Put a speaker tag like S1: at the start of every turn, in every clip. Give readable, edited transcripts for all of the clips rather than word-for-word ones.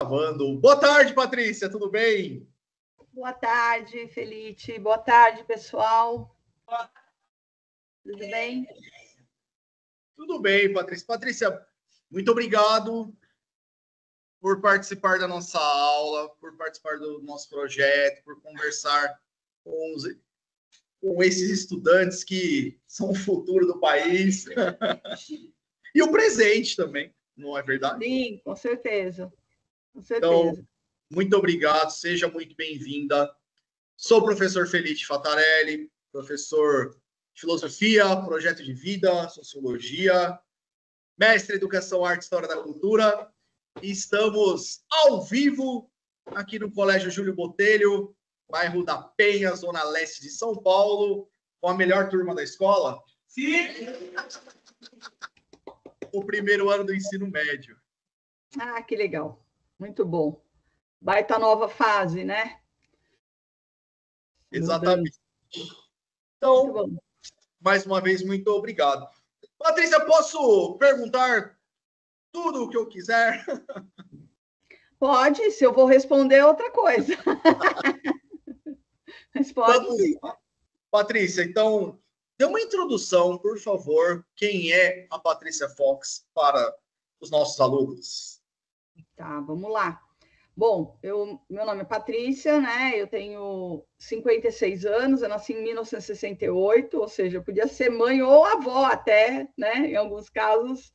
S1: gravando. Boa tarde, Patrícia, tudo bem?
S2: Boa tarde, Felipe. Boa tarde, pessoal. Tudo bem?
S1: Tudo bem, Patrícia. Patrícia, muito obrigado por participar da nossa aula, por participar do nosso projeto, por conversar com esses estudantes que são o futuro do país e o presente também, não é verdade?
S2: Sim, com certeza. Com
S1: Então,
S2: certeza.
S1: muito obrigado, seja muito bem-vinda. Sou o professor Felipe Fattarelli, professor de filosofia, projeto de vida, sociologia, mestre em educação, arte e história da cultura. E estamos ao vivo aqui no Colégio Júlio Botelho, bairro da Penha, zona leste de São Paulo, com a melhor turma da escola. Sim! O primeiro ano do ensino médio.
S2: Ah, que legal. Muito bom. Baita nova fase, né?
S1: Exatamente. Então,
S2: muito
S1: mais uma vez, muito obrigado. Patrícia, posso perguntar tudo o que eu quiser?
S2: Pode, se eu vou responder outra coisa. Mas pode sim.
S1: Patrícia, então, dê uma introdução, por favor, quem é a Patrícia Fox para os nossos alunos.
S2: Tá, vamos lá. Bom, meu nome é Patrícia, né? Eu tenho 56 anos, eu nasci em 1968, ou seja, eu podia ser mãe ou avó até, né? Em alguns casos,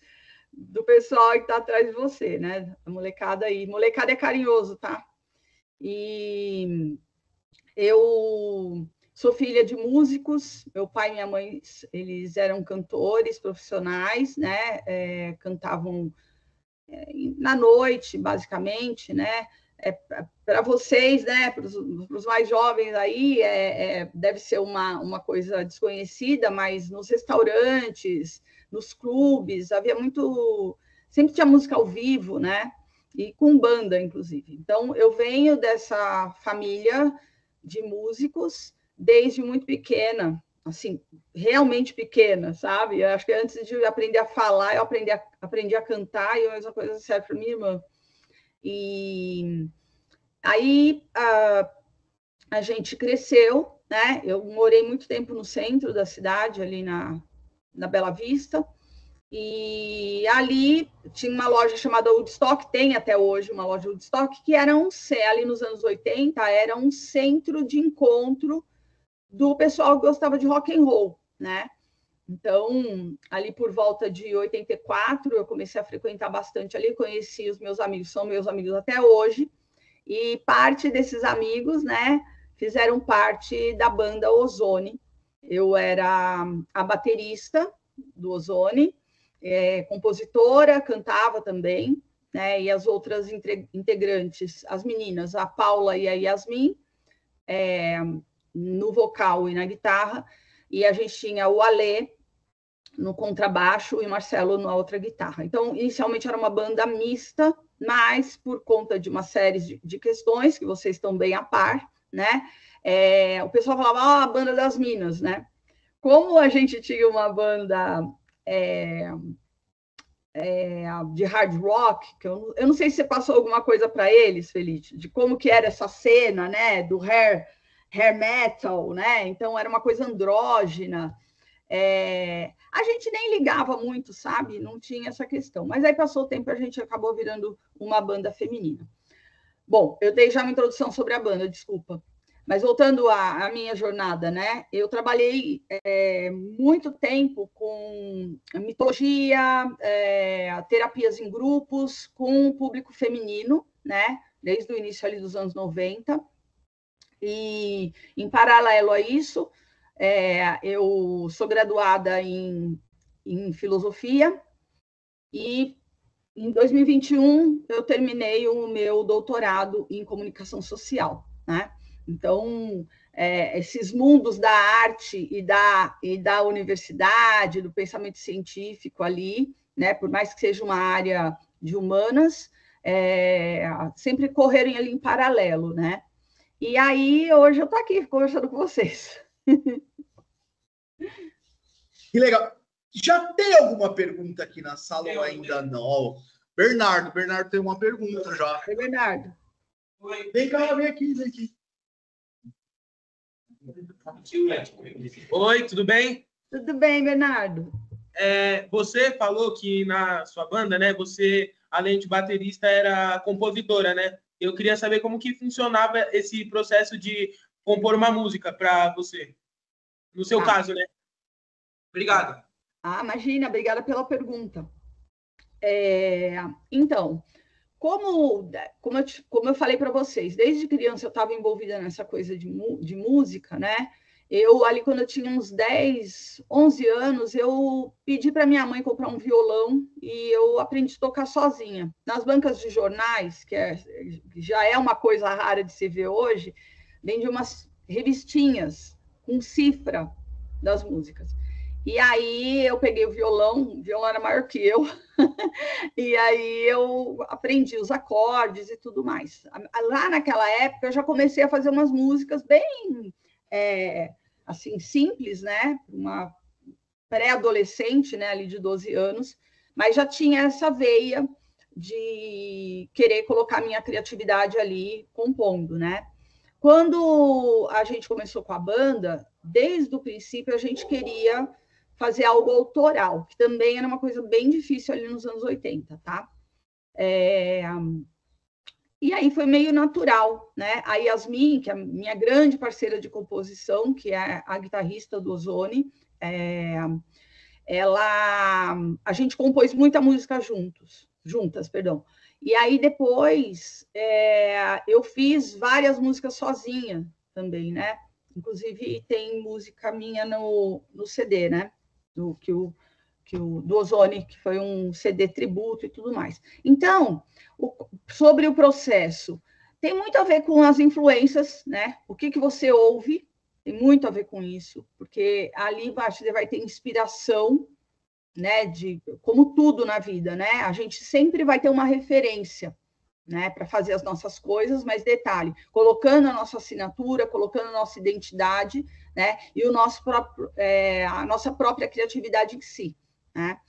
S2: do pessoal que está atrás de você, né? A molecada aí. Molecada é carinhoso, tá? E eu sou filha de músicos, meu pai e minha mãe, eles eram cantores profissionais, né? Cantavam na noite, basicamente, né? Para vocês, né? Para os mais jovens aí, deve ser uma coisa desconhecida, mas nos restaurantes, nos clubes, havia muito. Sempre tinha música ao vivo, né? E com banda, inclusive. Então, eu venho dessa família de músicos desde muito pequena, assim, realmente pequena, sabe? Eu acho que antes de aprender a falar, eu aprendi a cantar, e a mesma coisa serve para minha irmã. E aí a gente cresceu, né? Eu morei muito tempo no centro da cidade, ali na Bela Vista, e ali tinha uma loja chamada Woodstock, tem até hoje uma loja Woodstock, que era ali nos anos 80, era um centro de encontro do pessoal que gostava de rock and roll, né? Então, ali por volta de 84, eu comecei a frequentar bastante ali, conheci os meus amigos, são meus amigos até hoje, e parte desses amigos, né, fizeram parte da banda Ozone. Eu era a baterista do Ozone, compositora, cantava também, né, e as outras integrantes, as meninas, a Paula e a Yasmin, no vocal e na guitarra, e a gente tinha o Alê no contrabaixo e o Marcelo na outra guitarra. Então, inicialmente era uma banda mista, mas por conta de uma série de questões, que vocês estão bem a par, né? O pessoal falava, a banda das minas, né? Como a gente tinha uma banda de hard rock, que eu não sei se você passou alguma coisa para eles, Felipe, de como que era essa cena, né? Do hair metal, né? Então, era uma coisa andrógena. A gente nem ligava muito, sabe? Não tinha essa questão. Mas aí passou o tempo e a gente acabou virando uma banda feminina. Bom, eu dei já uma introdução sobre a banda, desculpa. Mas voltando à minha jornada, né? Eu trabalhei muito tempo com mitologia, terapias em grupos, com o público feminino, né? Desde o início ali dos anos 90. E, em paralelo a isso, eu sou graduada em filosofia e em 2021 eu terminei o meu doutorado em comunicação social, né? Então, esses mundos da arte e da universidade, do pensamento científico ali, né? Por mais que seja uma área de humanas, sempre correrem ali em paralelo, né? E aí, hoje eu estou aqui conversando com vocês.
S1: Que legal. Já tem alguma pergunta aqui na sala ou ainda não? Bernardo. Bernardo tem uma pergunta já.
S2: Oi, Bernardo.
S1: Oi. Vem cá, vem aqui, vem aqui.
S3: Oi, tudo bem?
S2: Tudo bem, Bernardo.
S3: Você falou que na sua banda, né, você, além de baterista, era compositora, né? Eu queria saber como que funcionava esse processo de compor uma música para você. No seu caso, né? Obrigado.
S2: Imagina, obrigada pela pergunta. Então, como eu falei para vocês, desde criança eu estava envolvida nessa coisa de música, né? Eu, ali, quando eu tinha uns 10, 11 anos, eu pedi para minha mãe comprar um violão e eu aprendi a tocar sozinha. Nas bancas de jornais, que já é uma coisa rara de se ver hoje, vende umas revistinhas com cifra das músicas. E aí eu peguei o violão era maior que eu, e aí eu aprendi os acordes e tudo mais. Lá naquela época eu já comecei a fazer umas músicas bem assim, simples, né? Uma pré-adolescente, né? Ali de 12 anos, mas já tinha essa veia de querer colocar minha criatividade ali compondo, né? Quando a gente começou com a banda, desde o princípio a gente queria fazer algo autoral, que também era uma coisa bem difícil ali nos anos 80, tá? E aí foi meio natural, né? A Yasmin, que é a minha grande parceira de composição, que é a guitarrista do Ozone, a gente compôs muita música juntas, perdão. E aí depois eu fiz várias músicas sozinha também, né? Inclusive tem música minha no CD, né? Do Ozone, que foi um CD tributo e tudo mais. Então, sobre o processo, tem muito a ver com as influências, né? O que você ouve tem muito a ver com isso, porque ali você vai ter inspiração, né? Como tudo na vida, né? A gente sempre vai ter uma referência, né? Para fazer as nossas coisas, mas detalhe, colocando a nossa assinatura, colocando a nossa identidade, né? E a nossa própria criatividade em si, né?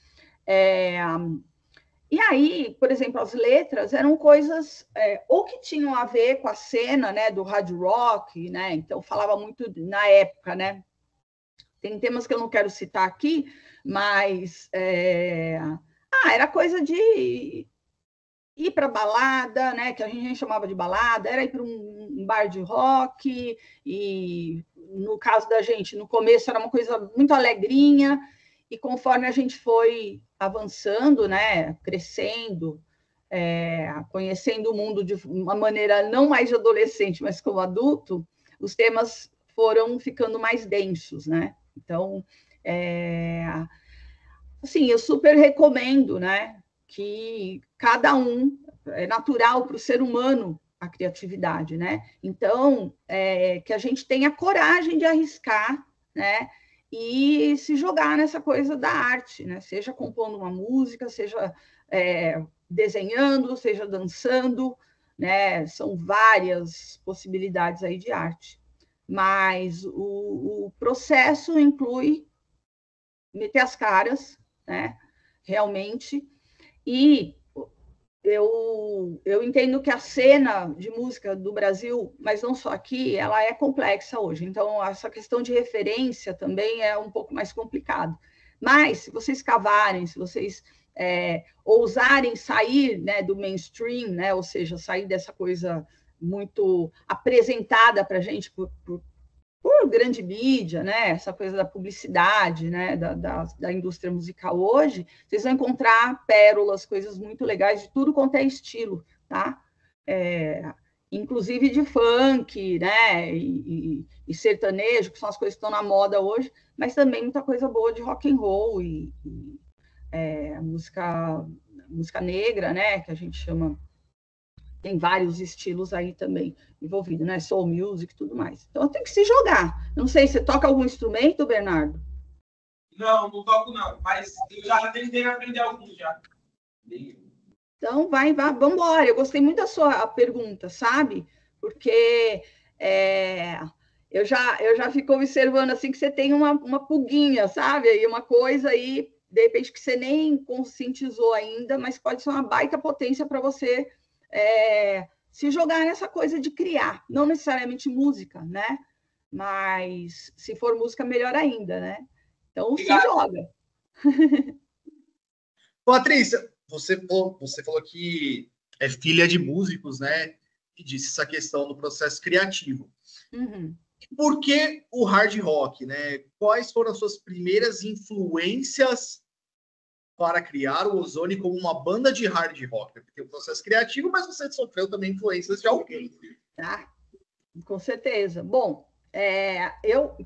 S2: E aí, por exemplo, as letras eram coisas ou que tinham a ver com a cena, né, do hard rock, né? Então falava muito na época, né? Tem temas que eu não quero citar aqui, mas era coisa de ir para balada, né? Que a gente chamava de balada, era ir para um bar de rock, e no caso da gente, no começo era uma coisa muito alegrinha, e conforme a gente foi avançando, né, crescendo, conhecendo o mundo de uma maneira não mais de adolescente, mas como adulto, os temas foram ficando mais densos, né? Então, assim, eu super recomendo, né, que cada um, é natural para o ser humano a criatividade, né? Então, que a gente tenha coragem de arriscar, né? E se jogar nessa coisa da arte, né? Seja compondo uma música, seja desenhando, seja dançando, né? São várias possibilidades aí de arte. Mas o processo inclui meter as caras, né? Realmente. E eu entendo que a cena de música do Brasil, mas não só aqui, ela é complexa hoje. Então, essa questão de referência também é um pouco mais complicado. Mas, se vocês cavarem, se vocês ousarem sair, né, do mainstream, né, ou seja, sair dessa coisa muito apresentada para a gente por grande mídia, né? Essa coisa da publicidade, né? Da indústria musical hoje, vocês vão encontrar pérolas, coisas muito legais de tudo quanto é estilo, tá? Inclusive de funk, né? E sertanejo, que são as coisas que estão na moda hoje, mas também muita coisa boa de rock and roll e música negra, né? Que a gente chama. Tem vários estilos aí também envolvidos, né? Soul music e tudo mais. Então, tem que se jogar. Não sei, você toca algum instrumento, Bernardo?
S3: Não toco não, mas eu já tentei aprender alguns já.
S2: Então, vamos embora. Eu gostei muito da sua pergunta, sabe? Porque eu já fico observando assim que você tem uma pulguinha, sabe? Aí uma coisa aí de repente, que você nem conscientizou ainda, mas pode ser uma baita potência para você se jogar nessa coisa de criar. Não necessariamente música, né? Mas se for música, melhor ainda, né? Então, Obrigado. Se joga.
S1: Patrícia, você falou que é filha de músicos, né? E disse essa questão do processo criativo.
S2: Uhum.
S1: Por que o hard rock, né? Quais foram as suas primeiras influências para criar o Ozone como uma banda de hard rock? Porque o processo criativo, mas você sofreu também influências de alguém.
S2: Ah, com certeza. Bom,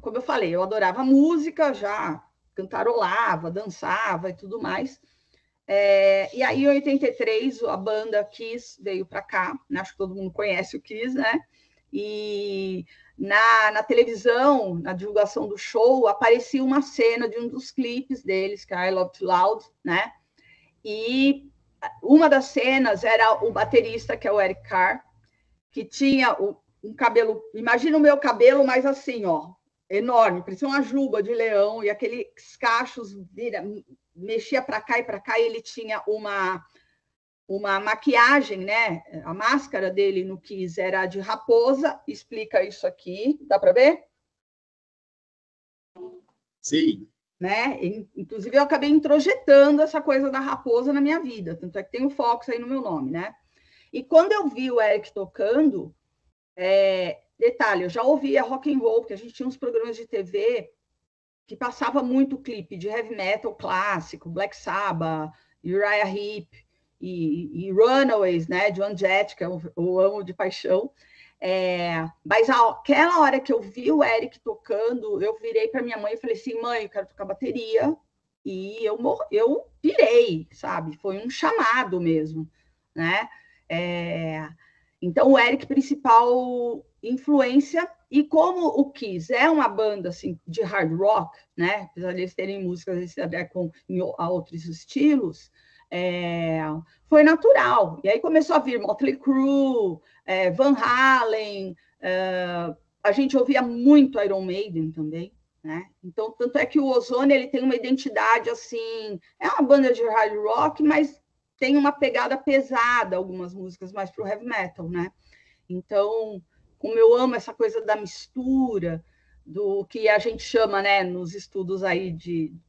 S2: como eu falei, eu adorava música, já cantarolava, dançava e tudo mais. E aí, em 83, a banda Kiss veio para cá, né? Acho que todo mundo conhece o Kiss, né? E na televisão, na divulgação do show, aparecia uma cena de um dos clipes deles, que é I Love Too Loud, né? E uma das cenas era o baterista, que é o Eric Carr, que tinha um cabelo, imagina o meu cabelo, mas assim, ó, enorme, parecia uma juba de leão, e aqueles cachos mexia para cá e para cá, e ele tinha uma maquiagem, né? A máscara dele no Kiss era de raposa, explica isso aqui, dá para ver?
S1: Sim.
S2: Né? Inclusive, eu acabei introjetando essa coisa da raposa na minha vida, tanto é que tem o Fox aí no meu nome, né? E quando eu vi o Eric tocando, detalhe, eu já ouvia rock and roll, porque a gente tinha uns programas de TV que passava muito clipe de heavy metal clássico, Black Sabbath, Uriah Heep e Runaways, né, Joan Jett, que eu amo de paixão. Mas aquela hora que eu vi o Eric tocando, eu virei para minha mãe e falei assim, mãe, eu quero tocar bateria. E eu pirei, sabe? Foi um chamado mesmo, né? Então, o Eric, principal influência, e como o Kiss é uma banda assim, de hard rock, né? Apesar de eles terem músicas eles se adequam a outros estilos, foi natural. E aí começou a vir Motley Crue, Van Halen, a gente ouvia muito Iron Maiden também, né? Então, tanto é que o Ozone ele tem uma identidade assim, é uma banda de hard rock, mas tem uma pegada pesada, algumas músicas mais para o heavy metal, né? Então, como eu amo essa coisa da mistura, do que a gente chama, né, nos estudos aí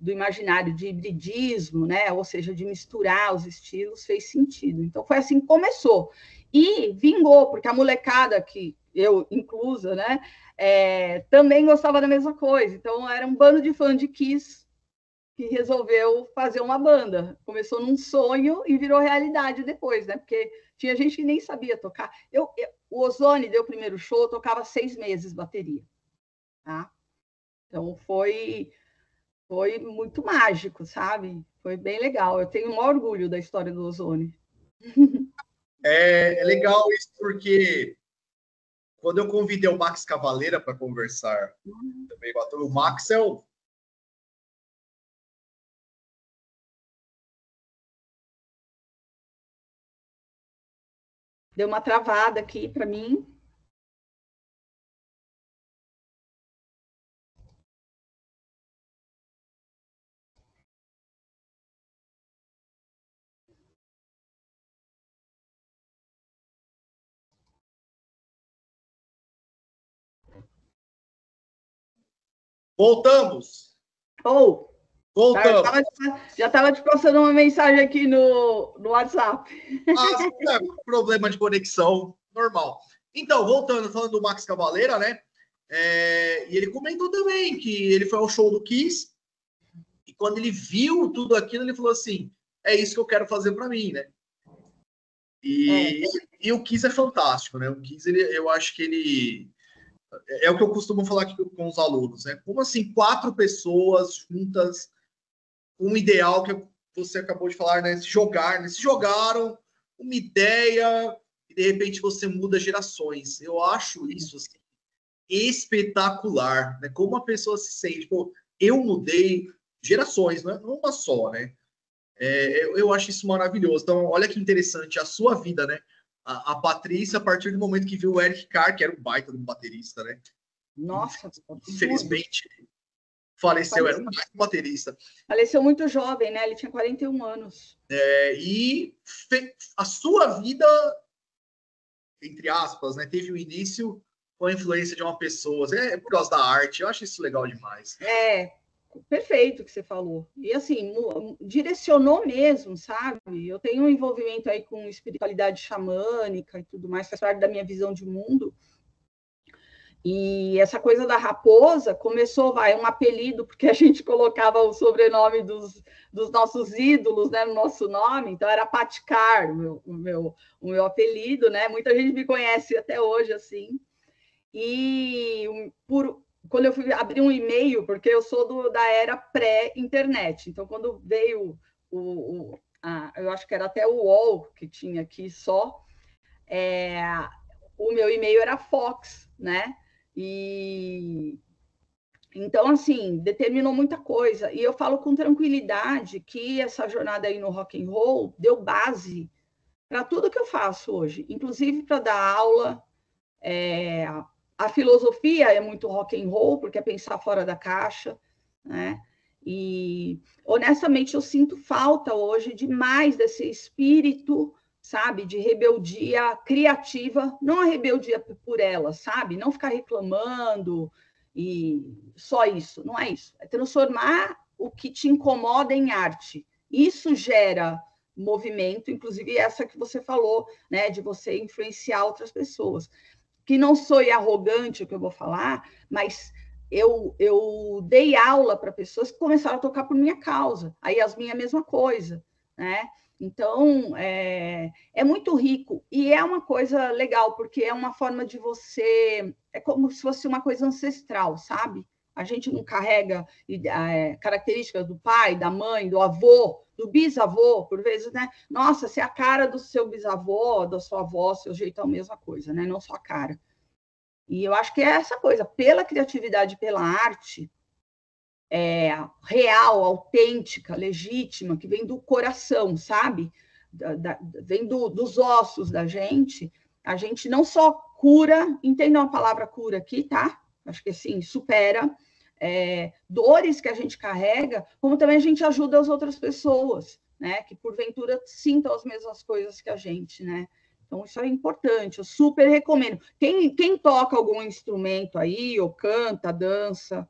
S2: do imaginário de hibridismo, né, ou seja, de misturar os estilos, fez sentido. Então, foi assim que começou. E vingou, porque a molecada, que eu inclusa, né, também gostava da mesma coisa. Então, era um bando de fã de Kiss que resolveu fazer uma banda. Começou num sonho e virou realidade depois, né? Porque tinha gente que nem sabia tocar. O Ozone deu o primeiro show, eu tocava 6 meses bateria. Tá? Então, foi muito mágico, sabe? Foi bem legal. Eu tenho um orgulho da história do Ozone.
S1: É legal isso, porque quando eu convidei o Max Cavaleira para conversar também com a turma, o Max é o
S2: Deu uma travada aqui para mim.
S1: Voltamos. Voltamos.
S2: Já estava te passando uma mensagem aqui no WhatsApp.
S1: Problema de conexão, normal. Então, voltando, falando do Max Cavaleira, né? E ele comentou também que ele foi ao show do Kiss e quando ele viu tudo aquilo, ele falou assim, é isso que eu quero fazer para mim, né? E o Kiss é fantástico, né? O Kiss, eu acho que ele... É o que eu costumo falar aqui com os alunos, né? Como assim, 4 pessoas juntas, um ideal que você acabou de falar, né? Se jogaram uma ideia e de repente você muda gerações. Eu acho isso assim, espetacular, né? Como a pessoa se sente. Pô, eu mudei gerações, não é uma só, né? Eu acho isso maravilhoso. Então, olha que interessante a sua vida, né? A Patrícia, a partir do momento que viu o Eric Carr, que era um baita de um baterista, né?
S2: Nossa,
S1: infelizmente faleceu, era um baterista.
S2: Faleceu muito jovem, né? Ele tinha 41 anos.
S1: E a sua vida, entre aspas, né, teve o início com a influência de uma pessoa. Por causa da arte, eu acho isso legal demais.
S2: Perfeito o que você falou. E assim, direcionou mesmo, sabe? Eu tenho um envolvimento aí com espiritualidade xamânica e tudo mais, faz parte da minha visão de mundo. E essa coisa da raposa começou, um apelido, porque a gente colocava o sobrenome dos nossos ídolos, né, no nosso nome, então era Paticar, o meu apelido, né? Muita gente me conhece até hoje assim. E quando eu fui abrir um e-mail, porque eu sou da era pré-internet, então quando veio eu acho que era até o UOL que tinha aqui só, o meu e-mail era Fox, né? E então, assim, determinou muita coisa. E eu falo com tranquilidade que essa jornada aí no rock and roll deu base para tudo que eu faço hoje, inclusive para dar aula. A filosofia é muito rock and roll, porque é pensar fora da caixa, né? E honestamente eu sinto falta hoje demais desse espírito, sabe, de rebeldia criativa, não a rebeldia por ela, sabe? Não ficar reclamando e só isso, não é isso. É transformar o que te incomoda em arte. Isso gera movimento, inclusive essa que você falou, né, de você influenciar outras pessoas. Que não sou arrogante o que eu vou falar, mas eu dei aula para pessoas que começaram a tocar por minha causa. A Yasmin é a mesma coisa, né? Então, é muito rico. E é uma coisa legal, porque é uma forma de você... É como se fosse uma coisa ancestral, sabe? A gente não carrega características do pai, da mãe, do avô, do bisavô, por vezes, né? Nossa, se a cara do seu bisavô, da sua avó, seu jeito é a mesma coisa, né? Não só a cara. E eu acho que é essa coisa, pela criatividade, pela arte real, autêntica, legítima, que vem do coração, sabe? Vem dos ossos da gente. A gente não só cura, entendam a palavra cura aqui, tá? Acho que assim, supera dores que a gente carrega, como também a gente ajuda as outras pessoas, né? Que porventura sintam as mesmas coisas que a gente, né? Então, isso é importante, eu super recomendo. Quem toca algum instrumento aí, ou canta, dança?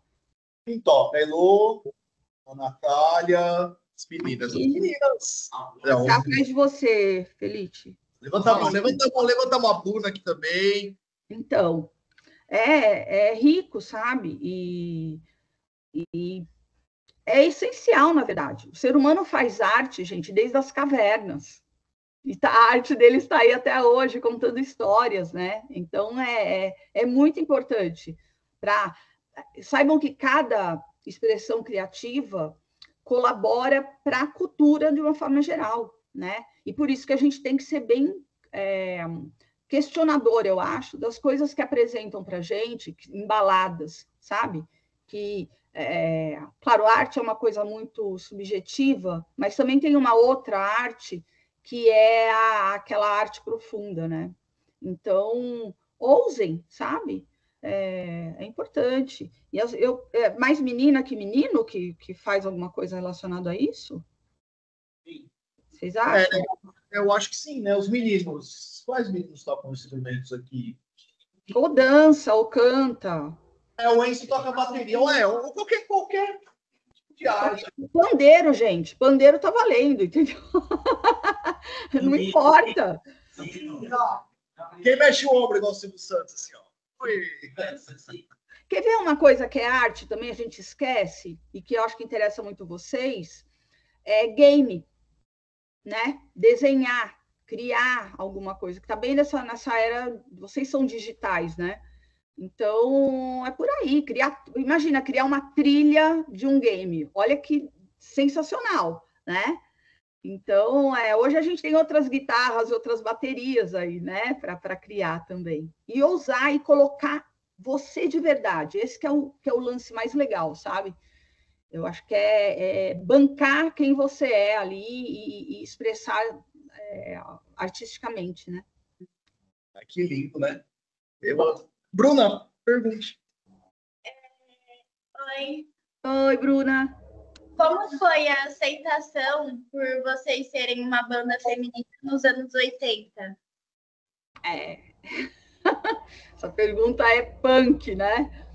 S1: Quem toca? Elô, a Natália, as meninas.
S2: Aqui.
S1: Meninas.
S2: Tá atrás de você, Felice.
S1: Levanta uma bunda aqui também.
S2: Então, é rico, sabe? E é essencial, na verdade. O ser humano faz arte, gente, desde as cavernas. E a arte dele está aí até hoje, contando histórias, né? Então, é muito importante. Saibam que cada expressão criativa colabora para a cultura de uma forma geral, né? E por isso que a gente tem que ser bem questionador, eu acho, das coisas que apresentam para a gente, embaladas, sabe? Que, claro, arte é uma coisa muito subjetiva, mas também tem uma outra arte que é aquela arte profunda, né? Então, ousem, sabe? É importante. E mais menina que menino que faz alguma coisa relacionada a isso?
S1: Sim.
S2: Vocês acham?
S1: Eu acho que sim, né? Os meninos. Quais meninos tocam instrumentos aqui?
S2: Ou dança, ou canta.
S1: O Enzo toca bateria, ou qualquer tipo de arte.
S2: Pandeiro, gente. Pandeiro tá valendo, entendeu? Não importa.
S1: Quem mexe o ombro igual o Silvio Santos, assim, ó.
S2: Quer ver uma coisa que é arte também, a gente esquece, e que eu acho que interessa muito vocês? É game, né? Desenhar, criar alguma coisa, que tá bem nessa era, vocês são digitais, né? Então, é por aí, imagina, criar uma trilha de um game, olha que sensacional, né? Então, hoje a gente tem outras guitarras, outras baterias aí, né, para criar também. E ousar e colocar você de verdade, esse que é o lance mais legal, sabe? Eu acho que é bancar quem você é ali e expressar artisticamente, né?
S1: Que lindo, né? Bruna, pergunte.
S4: Oi.
S2: Oi, Bruna.
S4: Como foi a aceitação por vocês serem uma banda feminina nos anos 80?
S2: Essa pergunta é punk, né?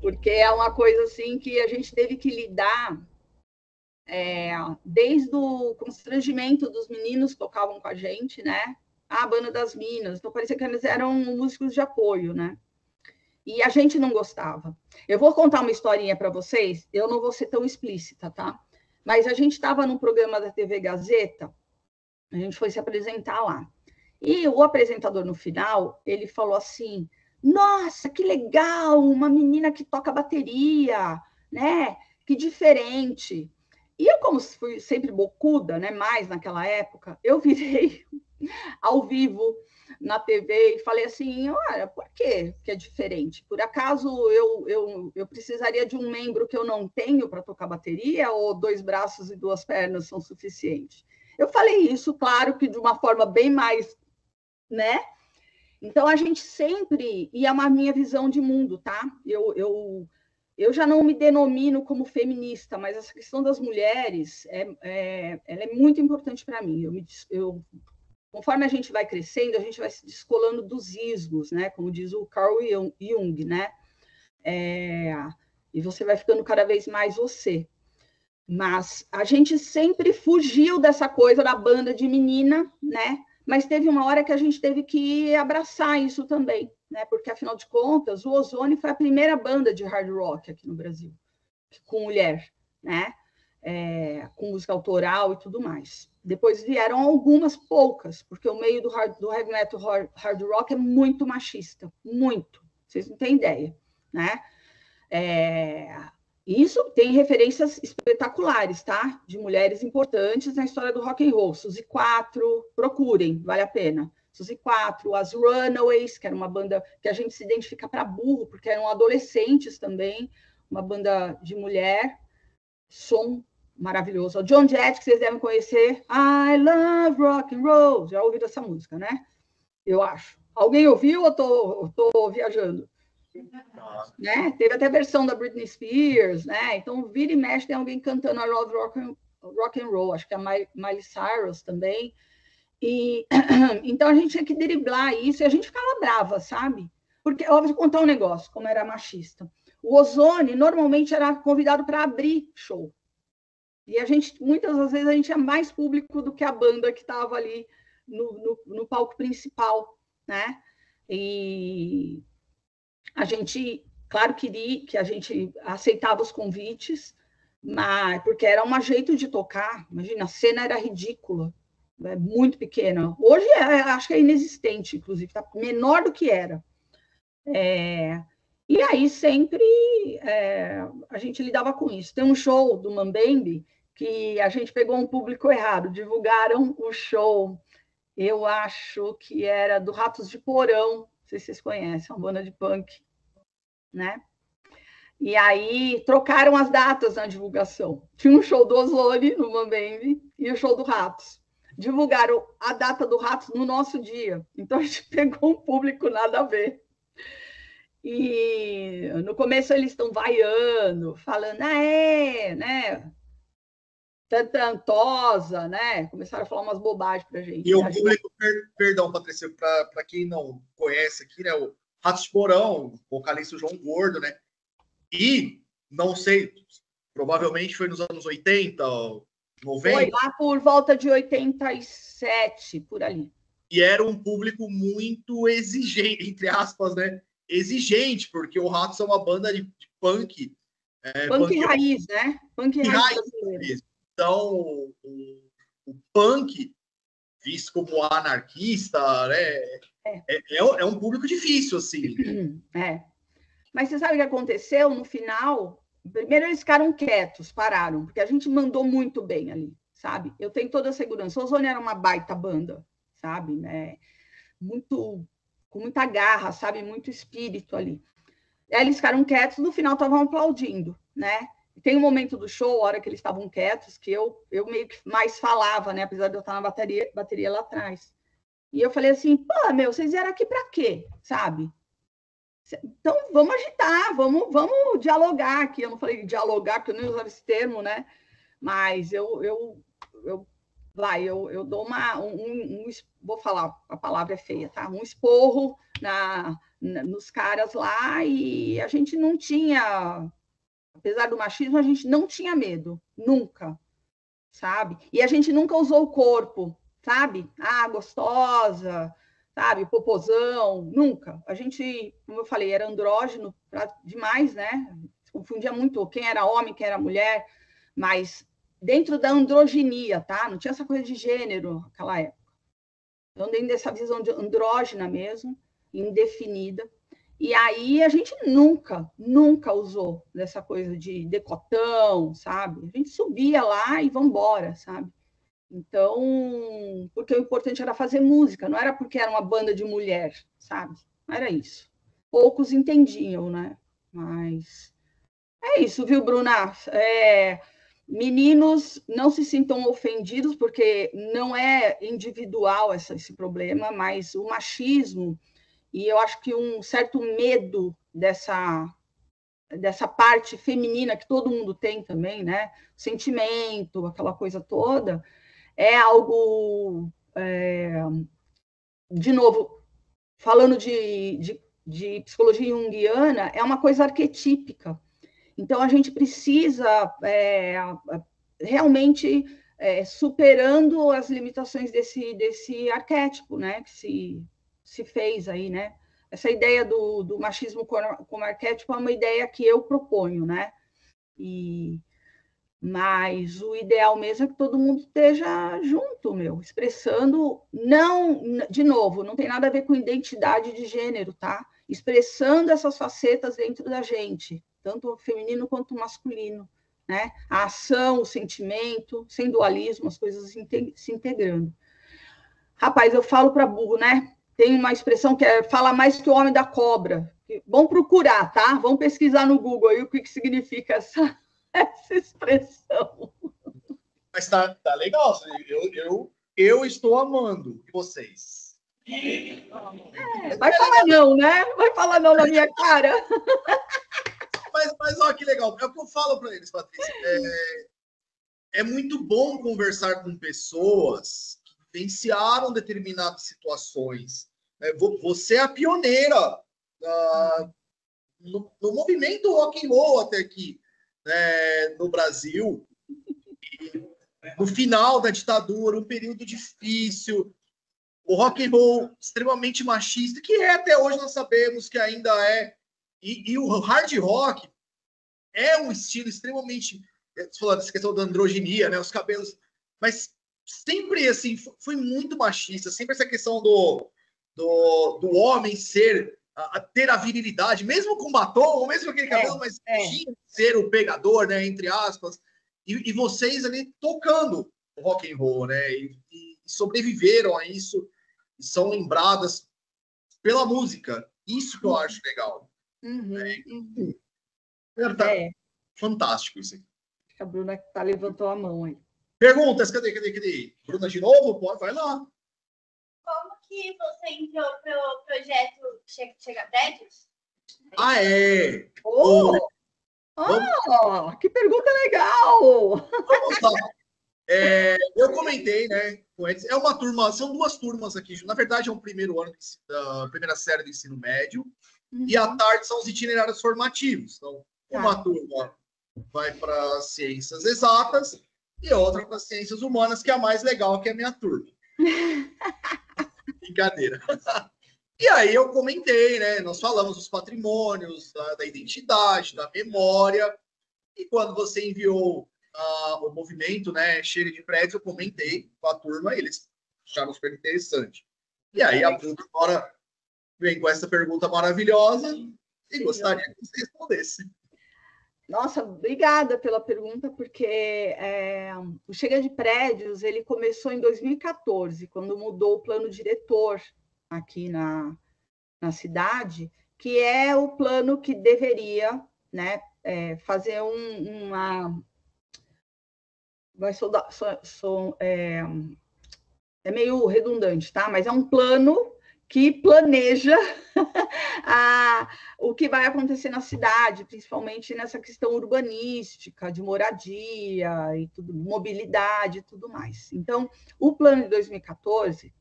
S2: Porque é uma coisa assim que a gente teve que lidar desde o constrangimento dos meninos que tocavam com a gente, né? A banda das minas. Então parecia que eles eram músicos de apoio, né? E a gente não gostava. Eu vou contar uma historinha para vocês, eu não vou ser tão explícita, tá? Mas a gente estava num programa da TV Gazeta, a gente foi se apresentar lá. E o apresentador, no final, ele falou assim, nossa, que legal, uma menina que toca bateria, né? Que diferente. E eu, como fui sempre bocuda, né? Mais naquela época, eu virei ao vivo na TV e falei assim, olha, por quê que é diferente? Por acaso eu precisaria de um membro que eu não tenho para tocar bateria ou 2 braços e 2 pernas são suficientes? Eu falei isso, claro que de uma forma bem mais, né? Então, a gente sempre, e é uma minha visão de mundo, tá? Eu já não me denomino como feminista, mas essa questão das mulheres, ela é muito importante para mim. Conforme a gente vai crescendo, a gente vai se descolando dos ismos, né? Como diz o Carl Jung, né? E você vai ficando cada vez mais você. Mas a gente sempre fugiu dessa coisa da banda de menina, né? Mas teve uma hora que a gente teve que abraçar isso também, né? Porque, afinal de contas, o Ozone foi a primeira banda de hard rock aqui no Brasil, com mulher, né? Com música autoral e tudo mais. Depois vieram algumas poucas, porque o meio do heavy metal hard rock é muito machista, muito. Vocês não têm ideia, né? Isso tem referências espetaculares, tá? De mulheres importantes na história do rock and roll. Suzy 4, procurem, vale a pena. Suzy 4, as Runaways, que era uma banda que a gente se identifica para burro, porque eram adolescentes também, uma banda de mulher, som maravilhoso. O John Jett, que vocês devem conhecer, I Love Rock and Roll, já ouviram essa música, né? Eu acho. Alguém ouviu ou tô viajando? Né? Teve até a versão da Britney Spears, né? Então, vira e mexe, tem alguém cantando I Love Rock and Roll, acho que é a Miley Cyrus também. E então a gente tinha que driblar isso e a gente ficava brava, sabe? Porque, eu vou contar um negócio, como era machista. O Ozone normalmente era convidado para abrir show. E a gente, muitas das vezes, a gente tinha mais público do que a banda que estava ali no palco principal, né? E a gente, claro, queria que a gente aceitava os convites, mas porque era um jeito de tocar. Imagina, a cena era ridícula, muito pequena. Hoje acho que é inexistente, inclusive, está menor do que era. E aí sempre a gente lidava com isso. Tem um show do Mambembe que a gente pegou um público errado, divulgaram o show, eu acho que era do Ratos de Porão, não sei se vocês conhecem, uma banda de punk, né? E aí trocaram as datas na divulgação. Tinha um show do Ozone no Mambembe e o show do Ratos. Divulgaram a data do Ratos no nosso dia. Então a gente pegou um público nada a ver. E no começo eles estão vaiando, falando, né? Tantantosa, né? Começaram a falar umas bobagens pra gente.
S1: E o público, perdão, Patrícia, para quem não conhece aqui, né? O Ratos de Porão, o vocalista João Gordo, né? E, não sei, provavelmente foi nos anos 80, 90.
S2: Foi lá por volta de 87, por ali.
S1: E era um público muito exigente, entre aspas, né? Exigente, porque o Ratos é uma banda de punk.
S2: Punk raiz, né? Punk raiz.
S1: Então, o punk, visto como anarquista, né? É um público difícil, assim.
S2: Mas você sabe o que aconteceu no final? Primeiro eles ficaram quietos, pararam, porque a gente mandou muito bem ali, sabe? Eu tenho toda a segurança. O Ozone era uma baita banda, sabe? Né? Com muita garra, sabe? Muito espírito ali. Aí eles ficaram quietos, no final estavam aplaudindo, né? E tem um momento do show, a hora que eles estavam quietos, que eu meio que mais falava, né? Apesar de eu estar na bateria lá atrás. E eu falei assim, pô, vocês vieram aqui para quê, sabe? Então, vamos agitar, vamos dialogar aqui. Eu não falei dialogar, porque eu nem usava esse termo, né? Mas eu dou vou falar, a palavra é feia, tá? Um esporro nos caras lá, e a gente não tinha, apesar do machismo, a gente não tinha medo, nunca, sabe? E a gente nunca usou o corpo, sabe? Ah, gostosa, sabe? Popozão, nunca. A gente, como eu falei, era andrógeno demais, né? Confundia muito quem era homem, quem era mulher, mas dentro da androginia, tá? Não tinha essa coisa de gênero naquela época. Então, dentro dessa visão de andrógena mesmo, indefinida. E aí a gente nunca usou dessa coisa de decotão, sabe? A gente subia lá e vamos embora, sabe? Então, porque o importante era fazer música, não era porque era uma banda de mulher, sabe? Não era isso. Poucos entendiam, né? Mas é isso, viu, Bruna? Meninos, não se sintam ofendidos, porque não é individual esse problema, mas o machismo, e eu acho que um certo medo dessa parte feminina que todo mundo tem também, né? Sentimento, aquela coisa toda, é algo, de novo, falando de psicologia junguiana, é uma coisa arquetípica. Então, a gente precisa realmente superando as limitações desse arquétipo, né? Que se fez aí, né? Essa ideia do machismo como arquétipo é uma ideia que eu proponho, né? Mas o ideal mesmo é que todo mundo esteja junto, expressando, não, de novo, não tem nada a ver com identidade de gênero, tá? Expressando essas facetas dentro da gente, tanto o feminino quanto o masculino, né? A ação, o sentimento, sem dualismo, as coisas se integrando. Rapaz, eu falo para burro, né? Tem uma expressão que é fala mais que o homem da cobra. Vamos procurar, tá? Vamos pesquisar no Google aí o que significa essa expressão.
S1: Mas tá legal. Eu estou amando vocês.
S2: Vai falar não, né? Vai falar não na minha cara.
S1: Mas olha que legal. É o que eu falo para eles, Patrícia. É muito bom conversar com pessoas que vivenciaram determinadas situações. Você é a pioneira no movimento rock and roll até aqui, né, no Brasil. No final da ditadura, um período difícil, o rock and roll extremamente machista, que até hoje nós sabemos que ainda é, e o hard rock é um estilo extremamente, você falou dessa questão da androginia, né, os cabelos, mas sempre assim, foi muito machista, sempre essa questão do homem ter a virilidade, mesmo com batom, mesmo aquele cabelo, mas tinha que ser o pegador, né, entre aspas, e vocês ali tocando o rock and roll, né, e sobreviveram a isso, e são lembradas pela música, isso que eu acho legal. Fantástico isso aqui.
S2: A Bruna levantou a mão aí.
S1: Perguntas, cadê? Bruna de novo? Pode, vai lá.
S4: Como que você entrou pro projeto Chega Prédios?
S1: Ah, é?
S2: Que pergunta legal!
S1: Vamos lá. Eu comentei, né, com eles. É uma turma, são duas turmas aqui. Na verdade, é um primeiro ano da primeira série do ensino médio. E à tarde são os itinerários formativos. Então, uma turma vai para ciências exatas e outra para ciências humanas, que é a mais legal, que é a minha turma. Brincadeira. E aí eu comentei, né? Nós falamos dos patrimônios, da identidade, da memória. E quando você enviou o movimento, né, Cheiro de Prédios, eu comentei com a turma, eles acharam super interessante. E aí a Bruna agora vem com essa pergunta maravilhosa e gostaria que você respondesse.
S2: Nossa, obrigada pela pergunta, porque o Chega de Prédios ele começou em 2014, quando mudou o plano diretor aqui na cidade, que é o plano que deveria, né, fazer uma... é meio redundante, tá? Mas é um plano que planeja o que vai acontecer na cidade, principalmente nessa questão urbanística, de moradia, e tudo, mobilidade e tudo mais. Então, o plano de 2014,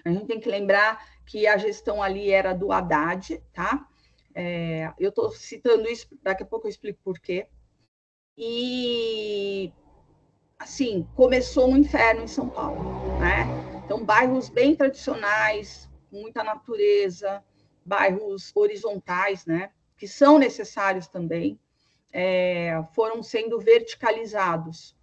S2: a gente tem que lembrar que a gestão ali era do Haddad, tá? Eu estou citando isso, daqui a pouco eu explico por quê. E, assim, começou um inferno em São Paulo, né? Então, bairros bem tradicionais, com muita natureza, bairros horizontais, né? Que são necessários também, foram sendo verticalizados.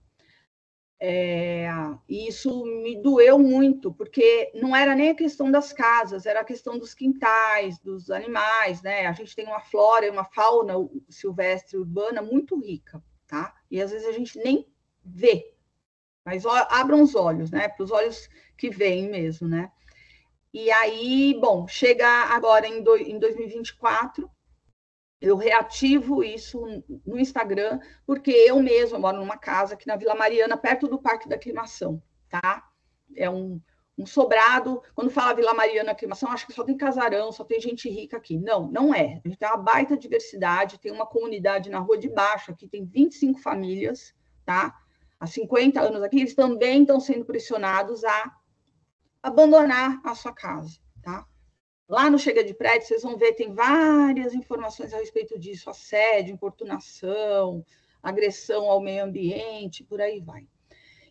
S2: E isso me doeu muito, porque não era nem a questão das casas, era a questão dos quintais, dos animais, né? A gente tem uma flora e uma fauna silvestre urbana muito rica, tá? E às vezes a gente nem vê, mas abram os olhos, né? Para os olhos que veem mesmo, né? E aí, bom, chega agora em 2024, eu reativo isso no Instagram, porque eu mesma moro numa casa aqui na Vila Mariana, perto do Parque da Aclimação, tá? É um sobrado. Quando fala Vila Mariana Aclimação, acho que só tem casarão, só tem gente rica aqui. Não, não é. A gente tem uma baita diversidade, tem uma comunidade na Rua de Baixo, aqui tem 25 famílias, tá? Há 50 anos aqui, eles também estão sendo pressionados a abandonar a sua casa, tá? Lá no Chega de Prédio, vocês vão ver, tem várias informações a respeito disso, assédio, importunação, agressão ao meio ambiente, por aí vai.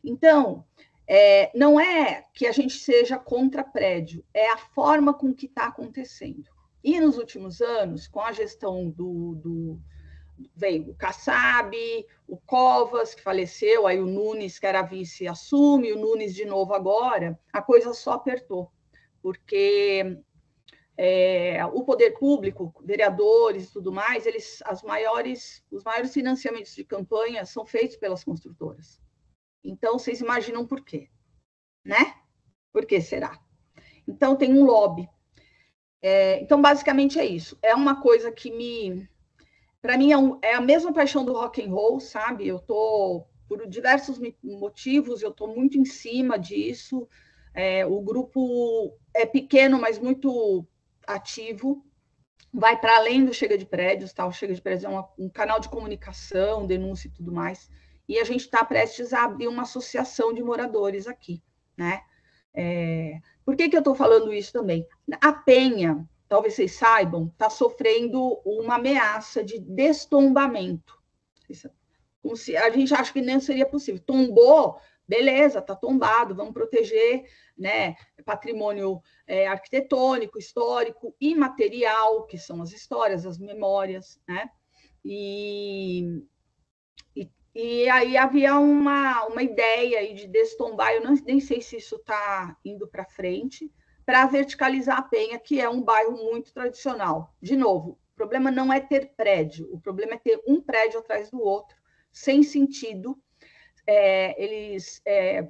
S2: Então, não é que a gente seja contra prédio, é a forma com que está acontecendo. E nos últimos anos, com a gestão veio o Kassab, o Covas, que faleceu, aí o Nunes, que era vice, assume, o Nunes de novo agora, a coisa só apertou, porque o poder público, vereadores e tudo mais, os maiores financiamentos de campanha são feitos pelas construtoras. Então, vocês imaginam por quê, né? Por que será? Então, tem um lobby. Então, basicamente é isso. É uma coisa que para mim, é a mesma paixão do rock and roll, sabe? Eu tô, por diversos motivos, eu tô muito em cima disso. O grupo é pequeno, mas muito ativo. Vai para além do Chega de Prédios, tá? O Chega de Prédios é um canal de comunicação, denúncia e tudo mais. E a gente está prestes a abrir uma associação de moradores aqui, né? Por que eu estou falando isso também? A Penha, talvez vocês saibam, está sofrendo uma ameaça de destombamento. Como se a gente acha que nem seria possível. Tombou, beleza, está tombado, vamos proteger, né, patrimônio arquitetônico, histórico, imaterial, que são as histórias, as memórias, né? E aí havia uma ideia aí de destombar, eu nem sei se isso está indo para frente, para verticalizar a Penha, que é um bairro muito tradicional. De novo, o problema não é ter prédio, o problema é ter um prédio atrás do outro, sem sentido. Eles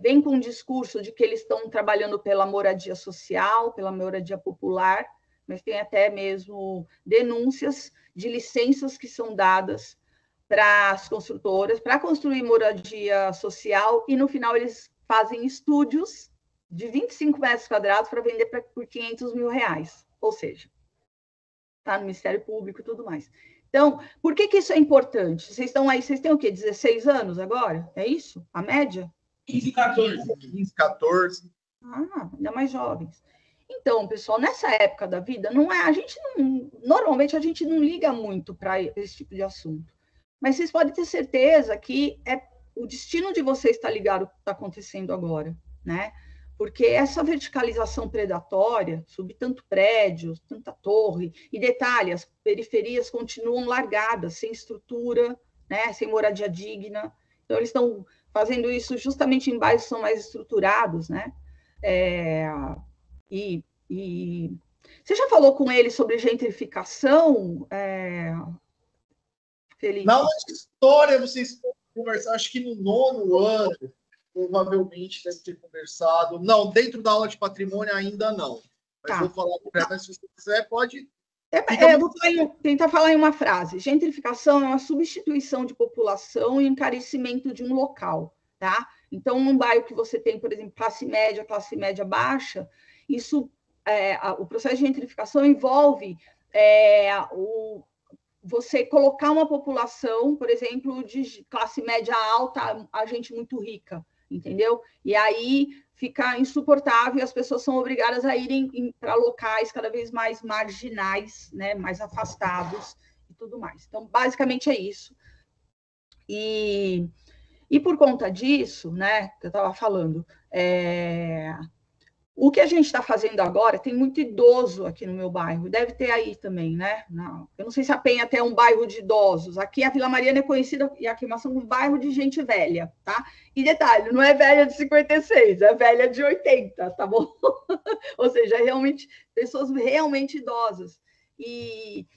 S2: vêm com um discurso de que eles estão trabalhando pela moradia social, pela moradia popular, mas tem até mesmo denúncias de licenças que são dadas para as construtoras, para construir moradia social, e no final eles fazem estúdios de 25 metros quadrados para vender por R$500 mil. Ou seja, está no Ministério Público e tudo mais. Então, por que isso é importante? Vocês estão aí, vocês têm o quê? 16 anos agora? É isso? A média?
S3: 15, 14.
S1: 15, 14.
S2: Ainda mais jovens. Então, pessoal, nessa época da vida, normalmente a gente não liga muito para esse tipo de assunto. Mas vocês podem ter certeza que o destino de vocês está ligado ao que está acontecendo agora, né? Porque essa verticalização predatória, subir tanto prédio, tanta torre, e detalhe, as periferias continuam largadas, sem estrutura, né? Sem moradia digna. Então, eles estão fazendo isso justamente em bairros que são mais estruturados, né? Você já falou com ele sobre gentrificação, Felipe?
S1: Na aula de história, vocês conversaram, acho que no 9º ano, provavelmente deve ter conversado. Não, dentro da aula de patrimônio ainda não. Mas vou falar com ela, se você quiser, pode.
S2: Eu vou tentar falar em uma frase. Gentrificação é uma substituição de população e encarecimento de um local, tá? Então, num bairro que você tem, por exemplo, classe média baixa, isso o processo de gentrificação envolve você colocar uma população, por exemplo, de classe média alta, a gente muito rica, entendeu? E aí fica insuportável e as pessoas são obrigadas a irem para locais cada vez mais marginais, né, mais afastados e tudo mais. Então, basicamente é isso. E por conta disso, né, que eu estava falando, o que a gente está fazendo agora, tem muito idoso aqui no meu bairro, deve ter aí também, né? Não, eu não sei se a Penha até é um bairro de idosos. Aqui a Vila Mariana é conhecida, e a Aclimação, como um bairro de gente velha, tá? E detalhe, não é velha de 56, é velha de 80, tá bom? Ou seja, realmente, pessoas realmente idosas. E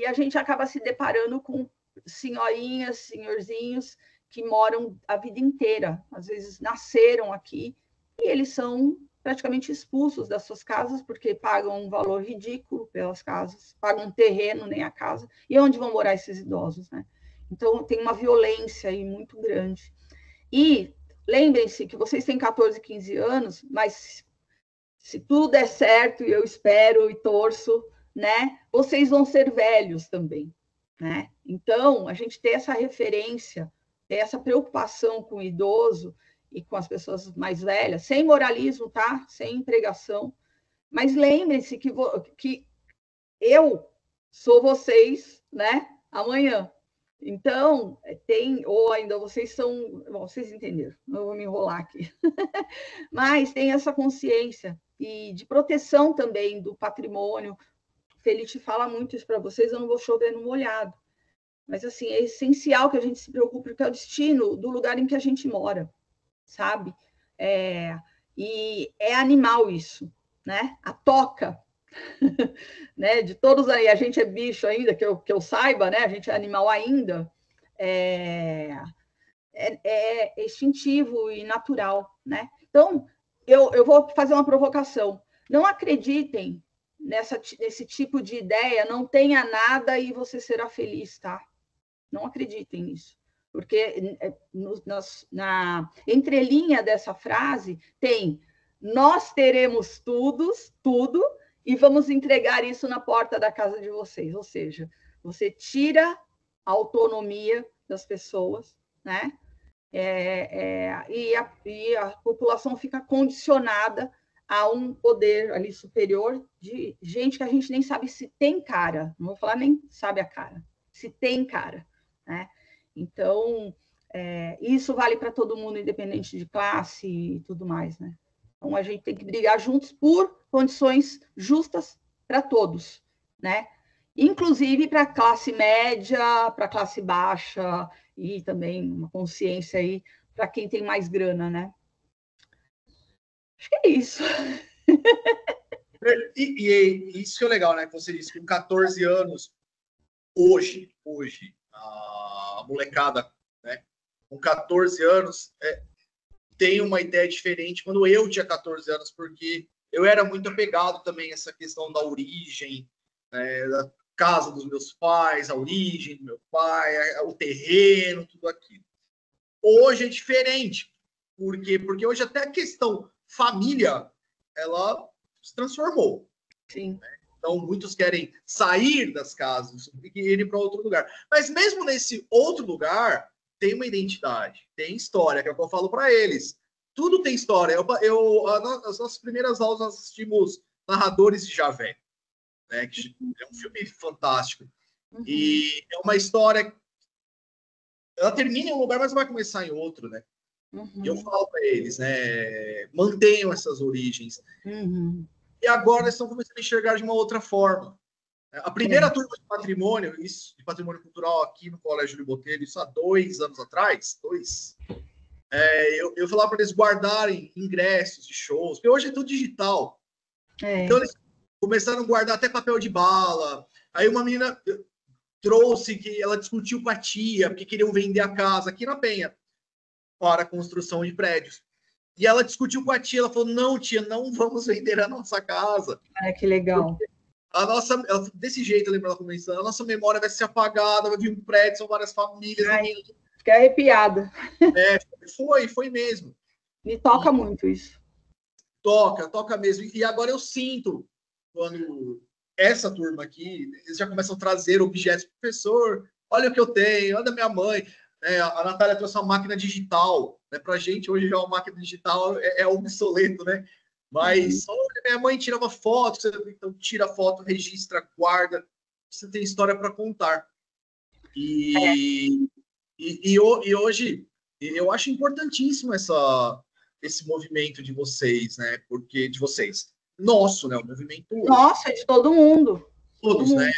S2: a gente acaba se deparando com senhorinhas, senhorzinhos que moram a vida inteira, às vezes nasceram aqui, e eles são praticamente expulsos das suas casas, porque pagam um valor ridículo pelas casas, pagam um terreno, nem a casa, e onde vão morar esses idosos, né? Então, tem uma violência aí muito grande. E lembrem-se que vocês têm 14, 15 anos, mas se tudo der certo, e eu espero e torço, né? Vocês vão ser velhos também, né? Então, a gente ter essa referência, ter essa preocupação com o idoso e com as pessoas mais velhas, sem moralismo, tá? Sem pregação. Mas lembrem-se que eu sou vocês, né? Amanhã. Então, ou ainda vocês são... Bom, vocês entenderam, não vou me enrolar aqui. Mas tem essa consciência e de proteção também do patrimônio. Felice fala muito isso para vocês, eu não vou chover no molhado. Mas, assim, é essencial que a gente se preocupe, porque é o destino do lugar em que a gente mora, sabe? E é animal isso, né? A toca, né? De todos aí, a gente é bicho ainda, que eu saiba, né? A gente é animal ainda, é instintivo e natural, né? Então, eu vou fazer uma provocação. Não acreditem nesse tipo de ideia, não tenha nada e você será feliz, tá? Não acreditem nisso. Porque na entrelinha dessa frase tem: nós teremos tudo, e vamos entregar isso na porta da casa de vocês. Ou seja, você tira a autonomia das pessoas, né? E a população fica condicionada a um poder ali superior de gente que a gente nem sabe se tem cara. Não vou falar nem sabe a cara, se tem cara, né? Então, isso vale para todo mundo, independente de classe e tudo mais, né? Então, a gente tem que brigar juntos por condições justas para todos, né? Inclusive para a classe média, para a classe baixa, e também uma consciência aí para quem tem mais grana, né? Acho que é isso.
S1: E isso que é legal, né? Que você disse, com 14 anos, hoje, a molecada, né? Com 14 anos, tem uma ideia diferente. Quando eu tinha 14 anos, porque eu era muito apegado também a essa questão da origem, né? Da casa dos meus pais, a origem do meu pai, o terreno, tudo aquilo. Hoje é diferente. Por quê? Porque hoje até a questão família, ela se transformou.
S2: Sim.
S1: Então, muitos querem sair das casas e irem para outro lugar. Mas mesmo nesse outro lugar, tem uma identidade, tem história, que é o que eu falo para eles. Tudo tem história. As nossas primeiras aulas, nós assistimos Narradores de Javé, né? Que é um filme fantástico. Uhum. E é uma história... Ela termina em um lugar, mas vai começar em outro, né? Uhum. E eu falo para eles, né? Mantenham essas origens.
S2: Uhum.
S1: E agora eles estão começando a enxergar de uma outra forma. A primeira turma de patrimônio, de patrimônio cultural aqui no Colégio de Botelho, isso há 2 anos atrás, eu falava para eles guardarem ingressos de shows, porque hoje é tudo digital. Então eles começaram a guardar até papel de bala. Aí uma menina trouxe que ela discutiu com a tia, porque queriam vender a casa aqui na Penha para a construção de prédios. E ela discutiu com a tia, ela falou: não, tia, não vamos vender a nossa casa.
S2: Que legal.
S1: Desse jeito, lembra ela começando, a nossa memória vai ser apagada, vai vir um prédio, são várias famílias.
S2: Fiquei arrepiada.
S1: Foi mesmo.
S2: Me toca muito isso.
S1: Toca mesmo. E agora eu sinto, quando essa turma aqui, eles já começam a trazer objetos. Professor, olha o que eu tenho, olha a minha mãe. A Natália trouxe uma máquina digital. Né? Para a gente, hoje já uma máquina digital é obsoleto, né? Mas olha, minha mãe tirava foto, então tira foto, registra, guarda. Você tem história para contar. E hoje eu acho importantíssimo esse movimento de vocês, né? Porque de vocês, nosso, né? O movimento
S2: Nossa, é de todo mundo.
S1: todos, né?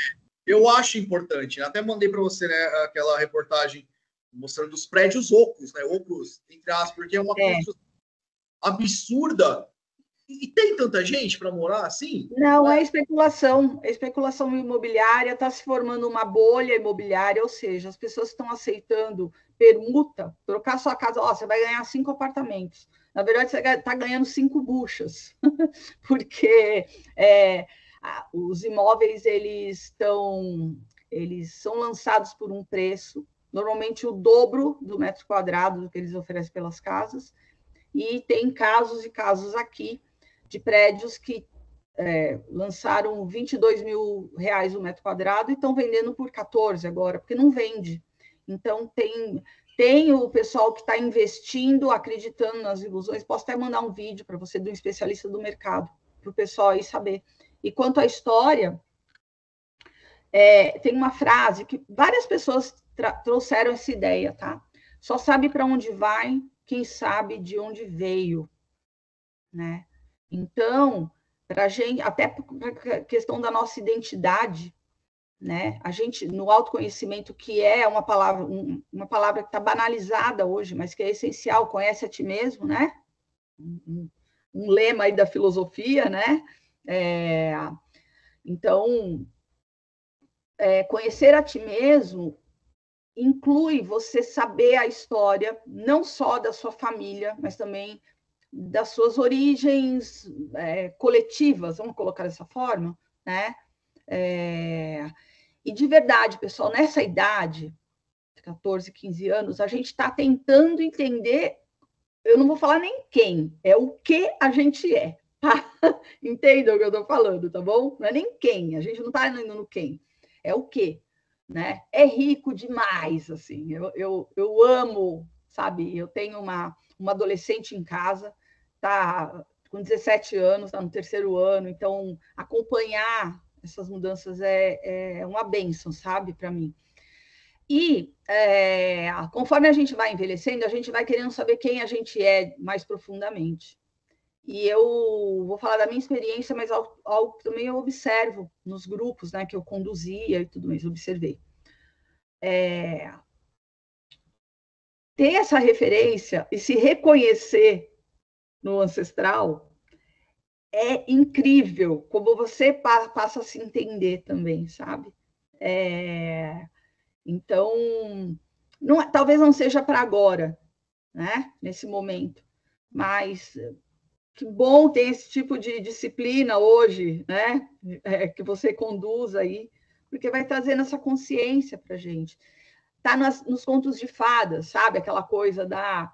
S1: Eu acho importante. Até mandei para você, né? Aquela reportagem mostrando os prédios ocos, né? Ocos, entre aspas, porque é uma construção absurda. E tem tanta gente para morar assim?
S2: Não, é especulação. A especulação imobiliária está se formando uma bolha imobiliária, ou seja, as pessoas estão aceitando permuta, trocar sua casa, você vai ganhar 5 apartamentos. Na verdade, você está ganhando 5 buchas, porque os imóveis eles são lançados por um preço, normalmente o dobro do metro quadrado do que eles oferecem pelas casas, e tem casos e casos aqui de prédios que lançaram R$22.000 o metro quadrado e estão vendendo por 14 agora, porque não vende. Então, tem o pessoal que está investindo, acreditando nas ilusões. Posso até mandar um vídeo para você, de um especialista do mercado, para o pessoal aí saber. E quanto à história, tem uma frase que várias pessoas trouxeram essa ideia, tá? Só sabe para onde vai quem sabe de onde veio, né? Então, para a gente, até para a questão da nossa identidade, né? A gente, no autoconhecimento, que é uma palavra que está banalizada hoje, mas que é essencial, conhece a ti mesmo, né? Um lema aí da filosofia, né? Então, conhecer a ti mesmo inclui você saber a história, não só da sua família, mas também das suas origens coletivas, vamos colocar dessa forma, né? E de verdade, pessoal, nessa idade, 14, 15 anos, a gente está tentando entender, eu não vou falar nem quem, é o que a gente é, tá? Entendam o que eu estou falando, tá bom? Não é nem quem, a gente não está indo no quem, é o que, né? É rico demais, assim, eu amo, sabe? Eu tenho uma adolescente em casa, tá com 17 anos, está no 3º ano, então acompanhar essas mudanças é uma bênção, sabe, para mim. E conforme a gente vai envelhecendo, a gente vai querendo saber quem a gente é mais profundamente. E eu vou falar da minha experiência, mas algo que também eu observo nos grupos, né, que eu conduzia e tudo mais, observei. Ter essa referência e se reconhecer no ancestral é incrível, como você passa a se entender também, sabe? Então, talvez não seja para agora, né? Nesse momento, mas que bom ter esse tipo de disciplina hoje, né? Que você conduz aí, porque vai trazendo essa consciência para a gente. Tá nos contos de fadas, sabe? Aquela coisa da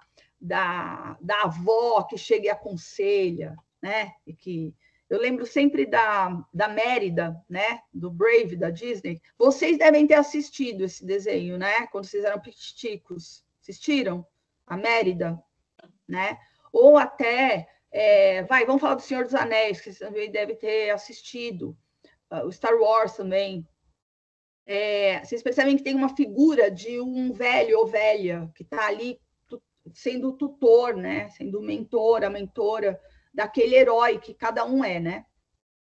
S2: avó que chega e aconselha, né? E que eu lembro sempre da Mérida, né? Do Brave, da Disney. Vocês devem ter assistido esse desenho, né? Quando vocês eram piticos. Assistiram? A Mérida, né? Ou até, vamos falar do Senhor dos Anéis, que vocês também devem ter assistido. O Star Wars também. Vocês percebem que tem uma figura de um velho ou velha que está ali sendo o tutor, né? Sendo o mentor, a mentora daquele herói que cada um é, né?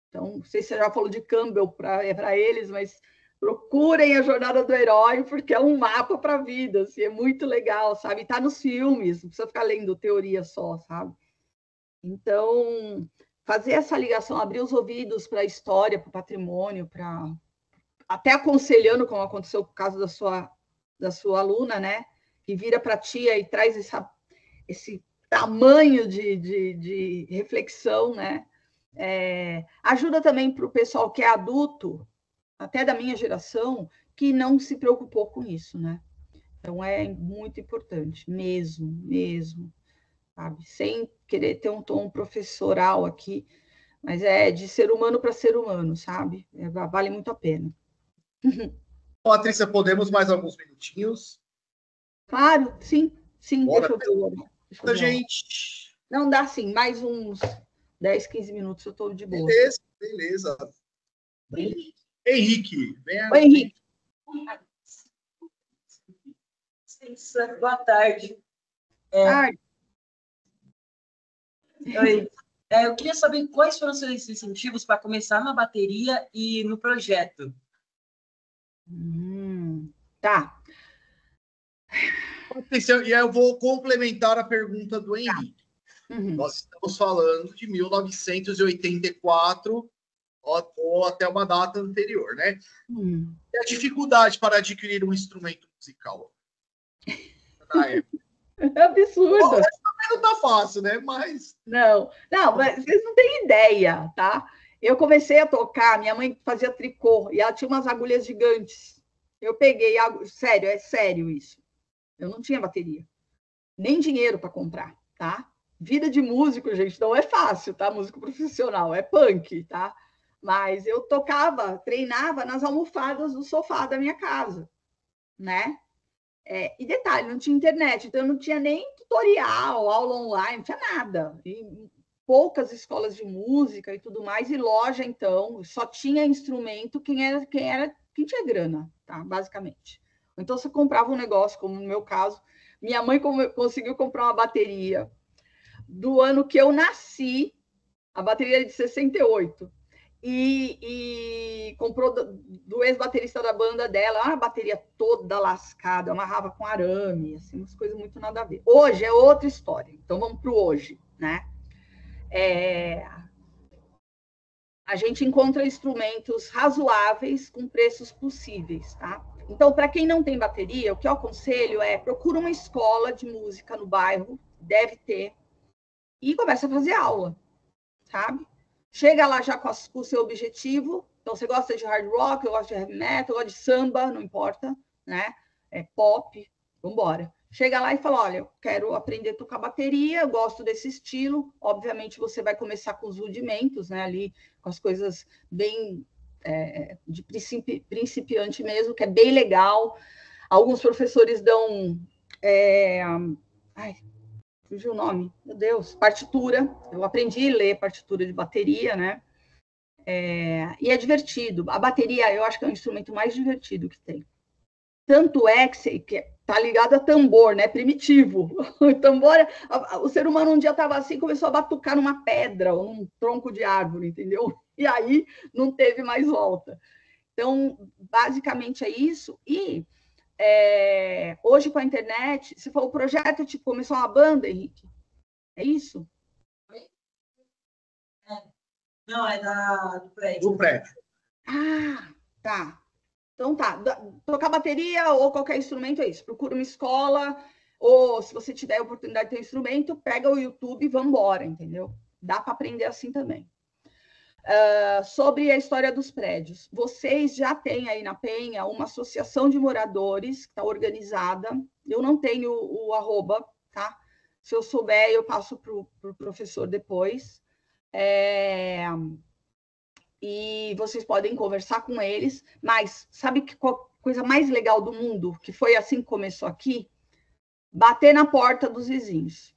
S2: Então, não sei se você já falou de Campbell para eles, mas procurem a Jornada do Herói, porque é um mapa para a vida, assim, é muito legal, sabe? Está nos filmes, não precisa ficar lendo teoria só, sabe? Então, fazer essa ligação, abrir os ouvidos para a história, para o patrimônio, até aconselhando, como aconteceu com o caso da sua aluna, né? Que vira para a tia e traz esse tamanho de reflexão, né? Ajuda também para o pessoal que é adulto, até da minha geração, que não se preocupou com isso, né? Então, é muito importante, mesmo. sabe? Sem querer ter um tom professoral aqui, mas é de ser humano para ser humano, sabe? Vale muito a pena.
S1: Patrícia, podemos mais alguns minutinhos?
S2: Claro, sim,
S1: Bora.
S2: Deixa eu ver.
S1: Gente.
S2: Não dá sim, mais uns 10, 15 minutos eu estou de boa.
S1: Beleza. Henrique, venha.
S2: Oi, Henrique.
S5: Boa tarde. Oi. Eu queria saber quais foram os seus incentivos para começar na bateria e no projeto.
S2: Tá.
S1: Patrícia, e eu vou complementar a pergunta do Henrique. Nós estamos falando de 1984 ou até uma data anterior, né? E a dificuldade para adquirir um instrumento musical na época.
S2: É absurdo.
S1: Não tá fácil, né? Mas
S2: mas vocês não têm ideia, tá? Eu comecei a tocar, minha mãe fazia tricô e ela tinha umas agulhas gigantes. Eu peguei, sério, é sério isso. Eu não tinha bateria, nem dinheiro para comprar, tá? Vida de músico, gente, não é fácil, tá? Músico profissional, é punk, tá? Mas eu tocava, treinava nas almofadas do sofá da minha casa, né? E detalhe, não tinha internet, então eu não tinha nem tutorial, aula online, não tinha nada. E poucas escolas de música e tudo mais, e loja, então, só tinha instrumento quem tinha grana, tá? Basicamente. Então, você comprava um negócio, como no meu caso, minha mãe conseguiu comprar uma bateria do ano que eu nasci, a bateria de 68, e comprou do ex-baterista da banda dela, uma bateria toda lascada, amarrava com arame, assim, umas coisas muito nada a ver. Hoje é outra história, então vamos para o hoje, né? A gente encontra instrumentos razoáveis com preços possíveis, tá? Então, para quem não tem bateria, o que eu aconselho é procura uma escola de música no bairro, deve ter, e começa a fazer aula, sabe? Chega lá já com o seu objetivo. Então, você gosta de hard rock, eu gosto de heavy metal, eu gosto de samba, não importa, né? Pop, vamos embora. Chega lá e fala, olha, eu quero aprender a tocar bateria, eu gosto desse estilo. Obviamente, você vai começar com os rudimentos, né? Ali, com as coisas bem de principiante mesmo, que é bem legal. Alguns professores dão... fugiu o nome, meu Deus, partitura. Eu aprendi a ler partitura de bateria, né? E é divertido. A bateria, eu acho que é o instrumento mais divertido que tem. Tanto é que tá ligado a tambor, né? Primitivo. O tambor, o ser humano um dia estava assim, começou a batucar numa pedra ou num tronco de árvore, entendeu? E aí não teve mais volta. Então, basicamente é isso. E hoje com a internet, se for o projeto, tipo, começou uma banda, Henrique? É isso?
S5: Não, é do prédio.
S1: Do prédio.
S2: Ah, tá. Então tá, tocar bateria ou qualquer instrumento é isso. Procura uma escola, ou se você tiver a oportunidade de ter um instrumento, pega o YouTube e vamos embora, entendeu? Dá para aprender assim também. Sobre a história dos prédios. Vocês já têm aí na Penha uma associação de moradores que está organizada. Eu não tenho o arroba, tá? Se eu souber, eu passo para o professor depois. E vocês podem conversar com eles, mas sabe que coisa mais legal do mundo, que foi assim que começou aqui? Bater na porta dos vizinhos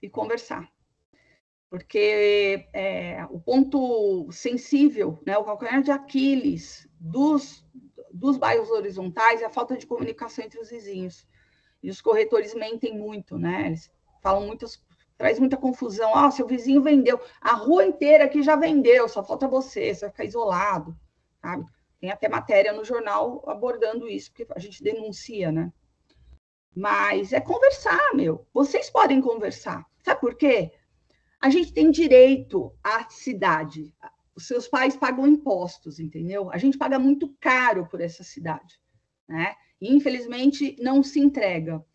S2: e conversar. Porque o ponto sensível, né, o calcanhar de Aquiles dos bairros horizontais é a falta de comunicação entre os vizinhos. E os corretores mentem muito, né? Eles falam traz muita confusão. Seu vizinho vendeu, a rua inteira aqui já vendeu, só falta você vai ficar isolado, sabe? Tem até matéria no jornal abordando isso, porque a gente denuncia, né? Mas é conversar, meu. Vocês podem conversar. Sabe por quê? A gente tem direito à cidade. Os seus pais pagam impostos, entendeu? A gente paga muito caro por essa cidade, né? E, infelizmente, não se entrega.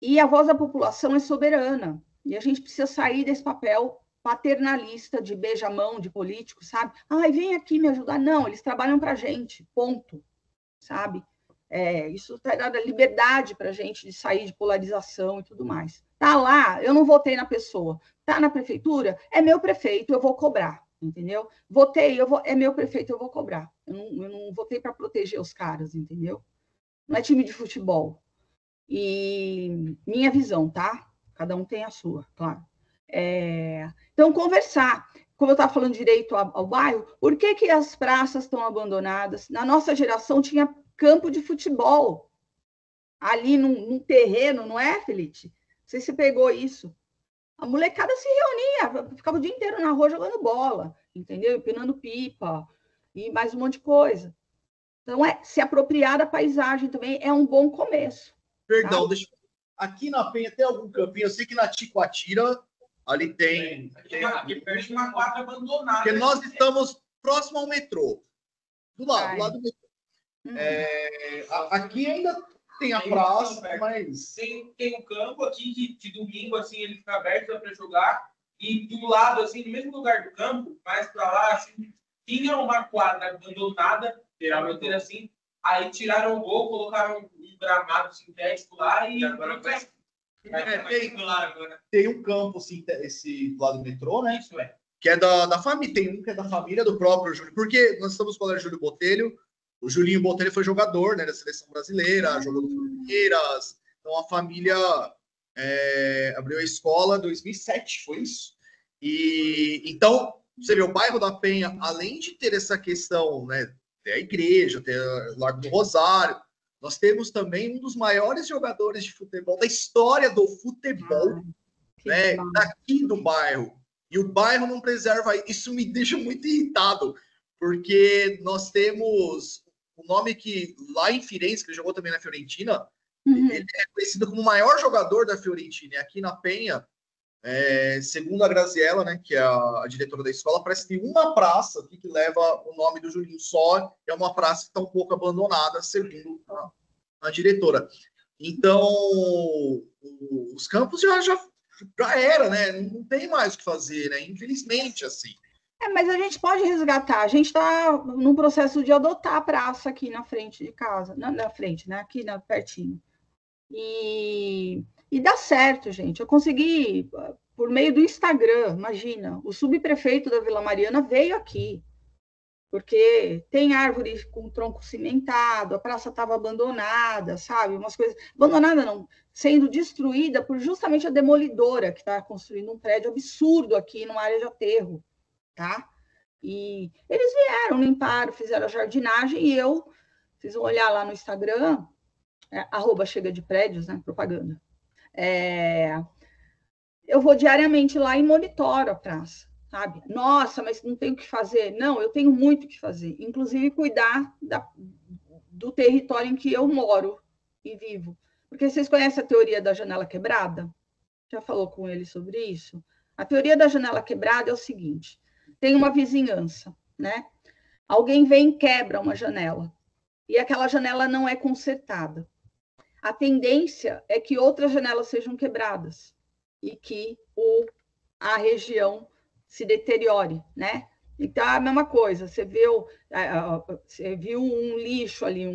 S2: E a voz da população é soberana. E a gente precisa sair desse papel paternalista de beija-mão de político, sabe? Vem aqui me ajudar. Não, eles trabalham para a gente, ponto, sabe? Isso está dando liberdade para a gente de sair de polarização e tudo mais. Tá lá, eu não votei na pessoa. Tá na prefeitura, é meu prefeito, eu vou cobrar, entendeu? Votei, é meu prefeito, eu vou cobrar. Eu não votei para proteger os caras, entendeu? Não é time de futebol. E minha visão, tá? Cada um tem a sua, claro. Então, conversar. Como eu estava falando direito ao bairro, por que as praças estão abandonadas? Na nossa geração tinha campo de futebol ali num terreno, não é, Felipe? Não sei se você pegou isso. A molecada se reunia, ficava o dia inteiro na rua jogando bola, entendeu? Empinando pipa e mais um monte de coisa. Então, se apropriar da paisagem também é um bom começo.
S1: Perdão, deixa eu... Aqui na Penha tem algum campinho? Eu sei que na Ticoatira ali tem...
S3: Aqui perto de uma quadra abandonada.
S1: Porque nós estamos próximo ao metrô. Do lado do metrô. Aqui ainda tem a praça, mas...
S3: Tem um campo aqui que de domingo, assim, ele fica aberto para jogar. E do lado, assim, no mesmo lugar do campo, mais para lá, assim, tinha uma quadra abandonada, vamos dizer assim. Aí tiraram o gol, colocaram um gramado sintético lá e agora vai...
S1: Tem um campo, assim, esse do lado do metrô, né?
S3: Isso é.
S1: Que é da família. Tem um que é da família do próprio Júlio. Porque nós estamos com o Júlio Botelho. O Julinho Botelho foi jogador, né, da seleção brasileira, jogou no Palmeiras. Então a família abriu a escola em 2007, foi isso? E então, você vê, o bairro da Penha, além de ter essa questão, né, ter a igreja, ter o Largo do Rosário, nós temos também um dos maiores jogadores de futebol da história do futebol, né, daqui do bairro. E o bairro não preserva isso, me deixa muito irritado, porque nós temos o nome que lá em Firenze, que ele jogou também na Fiorentina, ele é conhecido como o maior jogador da Fiorentina. E aqui na Penha, segundo a Graziella, né, que é a diretora da escola, parece que tem uma praça aqui que leva o nome do Julinho só, é uma praça que está um pouco abandonada, segundo a diretora. Então, os campos já era, né? Não tem mais o que fazer, né? Infelizmente, assim.
S2: Mas a gente pode resgatar. A gente está num processo de adotar a praça aqui na frente de casa. Na frente, né? Aqui pertinho. E dá certo, gente. Eu consegui, por meio do Instagram, imagina, o subprefeito da Vila Mariana veio aqui. Porque tem árvore com tronco cimentado, a praça estava abandonada, sabe? Umas coisas... Abandonada não, sendo destruída por justamente a demolidora, que está construindo um prédio absurdo aqui numa área de aterro, tá? E eles vieram, limparam, fizeram a jardinagem e vocês vão olhar lá no Instagram, @chegadeprédios, né? Propaganda. Eu vou diariamente lá e monitoro a praça. Sabe? Nossa, mas não tenho o que fazer. Não, eu tenho muito o que fazer. Inclusive, cuidar do território em que eu moro e vivo. Porque vocês conhecem a teoria da janela quebrada? Já falou com ele sobre isso? A teoria da janela quebrada é o seguinte. Tem uma vizinhança, né? Alguém vem e quebra uma janela. E aquela janela não é consertada. A tendência é que outras janelas sejam quebradas. E que a região se deteriore, né? Então, é a mesma coisa, você viu um lixo ali,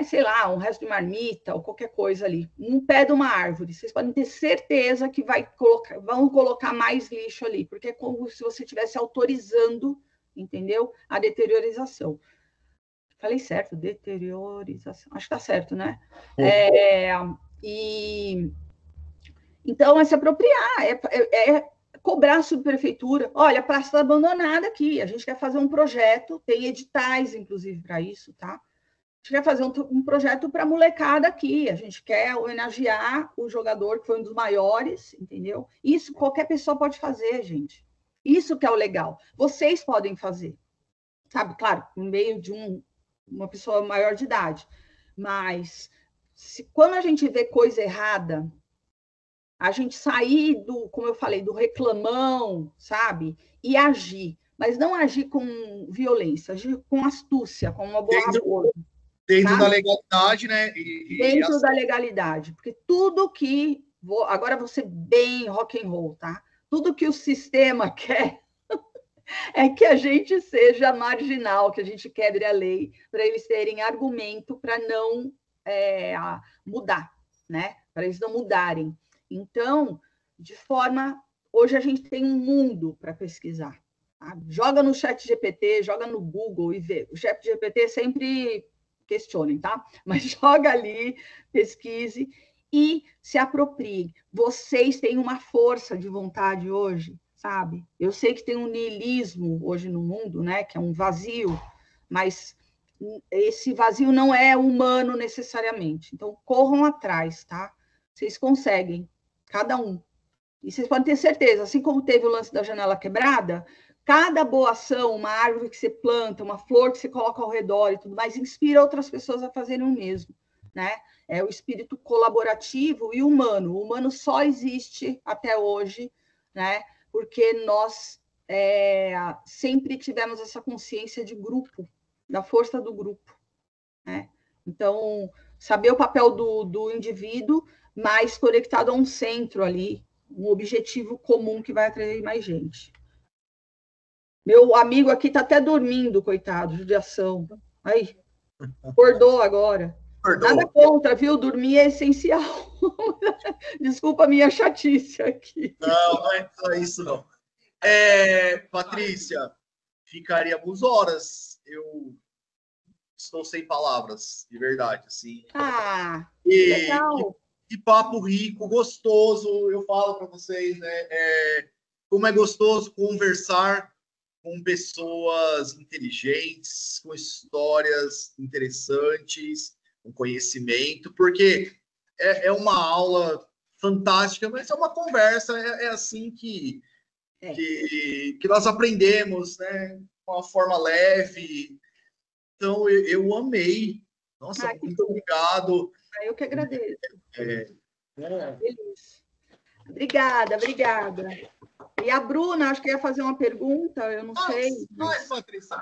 S2: sei lá, um resto de marmita ou qualquer coisa ali, no pé de uma árvore, vocês podem ter certeza que vão colocar mais lixo ali, porque é como se você estivesse autorizando, entendeu? A deteriorização. Falei certo, deteriorização, acho que tá certo, né? Então, é se apropriar, cobrar a subprefeitura. Olha, a praça está abandonada aqui, a gente quer fazer um projeto, tem editais, inclusive, para isso, tá? A gente quer fazer um projeto para a molecada aqui, a gente quer homenagear o jogador que foi um dos maiores, entendeu? Isso qualquer pessoa pode fazer, gente. Isso que é o legal. Vocês podem fazer, sabe? Claro, no meio de uma pessoa maior de idade. Mas, quando a gente vê coisa errada, a gente sair como eu falei, do reclamão, sabe? E agir. Mas não agir com violência, agir com astúcia, com uma boa acordo.
S1: Dentro da legalidade, né?
S2: Dentro da legalidade. Porque tudo que... Agora vou ser bem rock and roll, tá? Tudo que o sistema quer, é que a gente seja marginal, que a gente quebre a lei, para eles terem argumento para não mudar, né? Para eles não mudarem. Então, de forma... Hoje a gente tem um mundo para pesquisar. Tá? Joga no ChatGPT, joga no Google e vê. O ChatGPT sempre questionem, tá? Mas joga ali, pesquise e se aproprie. Vocês têm uma força de vontade hoje, sabe? Eu sei que tem um niilismo hoje no mundo, né? Que é um vazio, mas esse vazio não é humano necessariamente. Então, corram atrás, tá? Vocês conseguem, cada um. E vocês podem ter certeza, assim como teve o lance da janela quebrada, cada boa ação, uma árvore que você planta, uma flor que você coloca ao redor e tudo mais, inspira outras pessoas a fazerem o mesmo, né? É o espírito colaborativo e humano. O humano só existe até hoje, né? Porque nós sempre tivemos essa consciência de grupo, da força do grupo, né? Então, saber o papel do indivíduo, mas conectado a um centro ali, um objetivo comum que vai atrair mais gente. Meu amigo aqui está até dormindo, coitado, judiação. Aí, acordou agora. Acordou. Nada contra, viu? Dormir é essencial. Desculpa a minha chatice aqui.
S1: Não é isso não. Patrícia, ficaríamos horas. Eu estou sem palavras, de verdade, assim.
S2: Legal.
S1: Que papo rico, gostoso. Eu falo para vocês, né? Como é gostoso conversar com pessoas inteligentes, com histórias interessantes, com conhecimento, porque é uma aula fantástica, mas é uma conversa, é assim que nós aprendemos, né? De uma forma leve. Então, eu amei. Nossa, muito obrigado.
S2: Eu que agradeço. Feliz. Obrigada. E a Bruna, acho que ia fazer uma pergunta, eu não sei.
S1: Mas, Patrícia,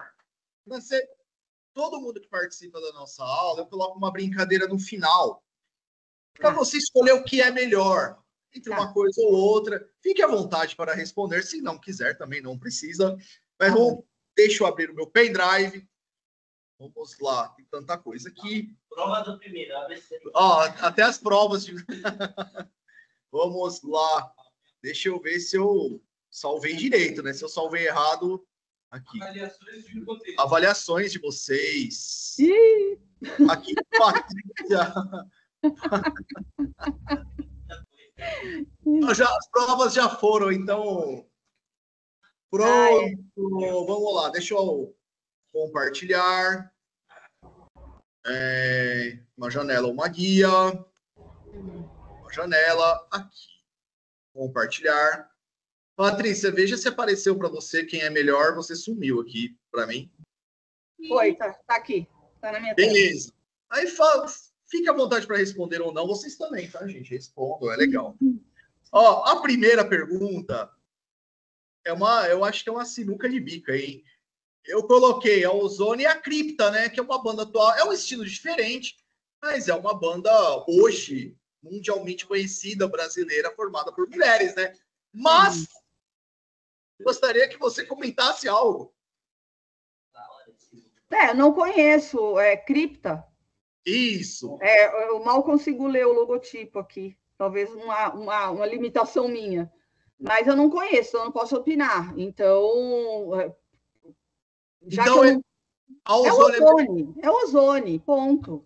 S1: todo mundo que participa da nossa aula, eu coloco uma brincadeira no final, para você escolher o que é melhor, entre uma coisa ou outra. Fique à vontade para responder, se não quiser, também não precisa. Mas deixa eu abrir o meu pendrive. Vamos lá, tem tanta coisa aqui.
S5: Prova do primeiro, ABC.
S1: Até as provas. Vamos lá. Deixa eu ver se eu salvei direito, né? Se eu salvei errado, aqui. Avaliações de vocês. Aqui, Patrícia. As provas já foram, então. Pronto. Vamos lá, deixa eu compartilhar. Uma janela, uma guia. Uma janela aqui. Compartilhar. Patrícia, veja se apareceu para você quem é melhor. Você sumiu aqui para mim.
S2: Foi, tá aqui. Tá na minha tela.
S1: Beleza. Aí fique à vontade para responder ou não. Vocês também, tá, gente? Respondam, é legal. A primeira pergunta eu acho que é uma sinuca de bica, hein? Eu coloquei a Ozone e a Cripta, né? Que é uma banda atual. É um estilo diferente, mas é uma banda hoje mundialmente conhecida, brasileira, formada por mulheres, né? Mas gostaria que você comentasse algo.
S2: Eu não conheço. Cripta?
S1: Isso.
S2: Eu mal consigo ler o logotipo aqui. Talvez uma limitação minha. Mas eu não conheço, eu não posso opinar. Então, é Ozone, ponto.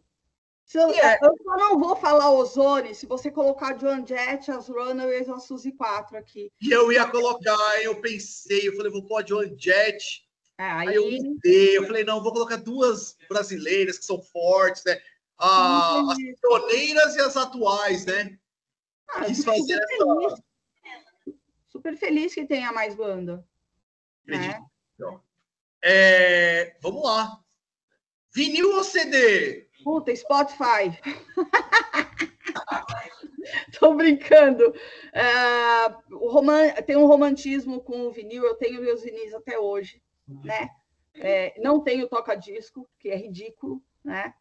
S2: Eu só não vou falar Ozone se você colocar Joan Jett, as Runaways, a Suzy 4 aqui.
S1: E eu ia colocar, eu falei, vou pôr a Joan Jett. Aí eu mudei, eu falei, não, vou colocar duas brasileiras que são fortes, né? As pioneiras e as atuais, né?
S2: Super feliz que tenha mais banda.
S1: Né? Vamos lá. Vinil ou CD?
S2: Puta, Spotify. Tô brincando. Tem um romantismo com o vinil, eu tenho meus vinis até hoje, né? Não tenho toca-disco, que é ridículo, né?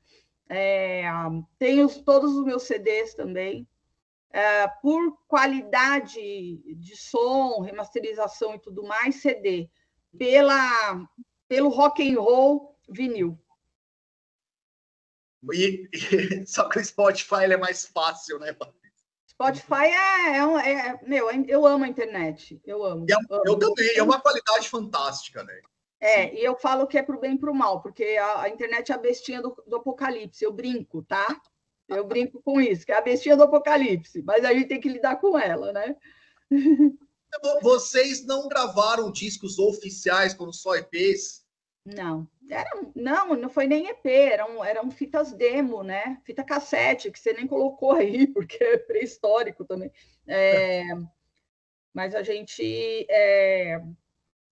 S2: Tenho todos os meus CDs também. Por qualidade de som, remasterização e tudo mais, CD. pelo rock and roll vinil.
S1: Só que o Spotify ele é mais fácil, né?
S2: Spotify meu, eu amo a internet. Eu amo.
S1: Eu também, é uma qualidade fantástica, né?
S2: E eu falo que é pro bem e pro mal, porque a internet é a bestinha do apocalipse. Eu brinco, tá? Eu brinco com isso, que é a bestinha do apocalipse, mas a gente tem que lidar com ela, né?
S1: Vocês não gravaram discos oficiais quando só EPs?
S2: Não, não foi nem EP, eram fitas demo, né? Fita cassete, que você nem colocou aí, porque é pré-histórico também. Mas a gente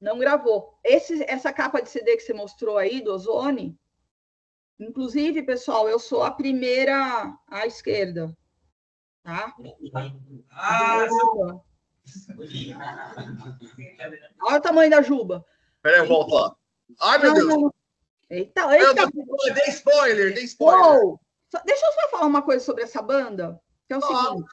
S2: não gravou. Essa capa de CD que você mostrou aí, do Ozone, inclusive, pessoal, eu sou a primeira à esquerda, tá? Olha o tamanho da juba.
S1: Peraí, eu volto lá. Ai, meu Deus.
S2: Não. Eita.
S1: Dei spoiler.
S2: Uou. Deixa eu só falar uma coisa sobre essa banda, que é o seguinte.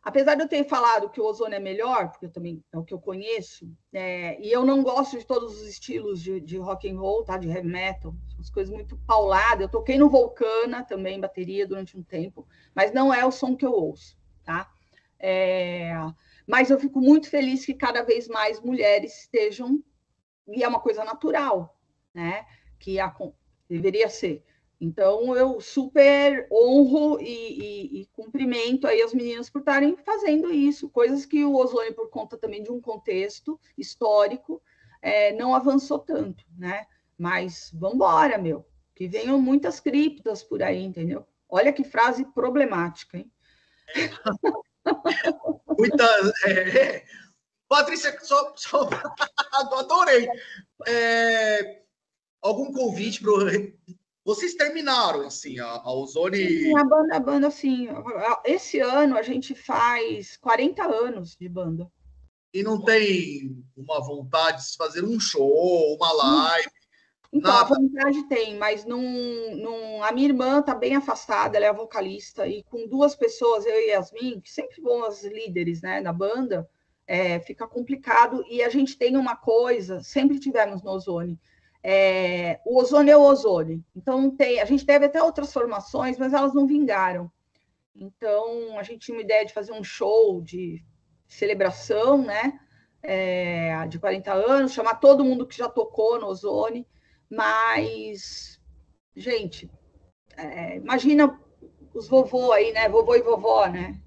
S2: Apesar de eu ter falado que o Ozone é melhor, porque também é o que eu conheço, e eu não gosto de todos os estilos de rock and roll, tá? De heavy metal, as coisas muito pauladas. Eu toquei no Volcana também, bateria, durante um tempo, mas não é o som que eu ouço, tá? Mas eu fico muito feliz que cada vez mais mulheres estejam, e é uma coisa natural, né? Que deveria ser. Então, eu super honro e cumprimento aí as meninas por estarem fazendo isso, coisas que o Ozone, por conta também de um contexto histórico, não avançou tanto, né? Mas vamos embora, meu, que venham muitas criptas por aí, entendeu? Olha que frase problemática, hein?
S1: Muitas. Patrícia, só adorei. Algum convite para vocês terminaram, assim, a Ozone...
S2: Sim, a banda, assim, esse ano a gente faz 40 anos de banda.
S1: E não tem uma vontade de fazer um show, uma live?
S2: Então, nada. A vontade tem, mas a minha irmã está bem afastada, ela é a vocalista, e com duas pessoas, eu e Yasmin, que sempre fomos as líderes, né, da banda, fica complicado, e a gente tem uma coisa, sempre tivemos no Ozone, o Ozone é o Ozone. Então, a gente teve até outras formações, mas elas não vingaram. Então, a gente tinha uma ideia de fazer um show de celebração, né? De 40 anos, chamar todo mundo que já tocou no Ozone. Mas, gente, imagina os vovô aí, né? Vovô e vovó, né?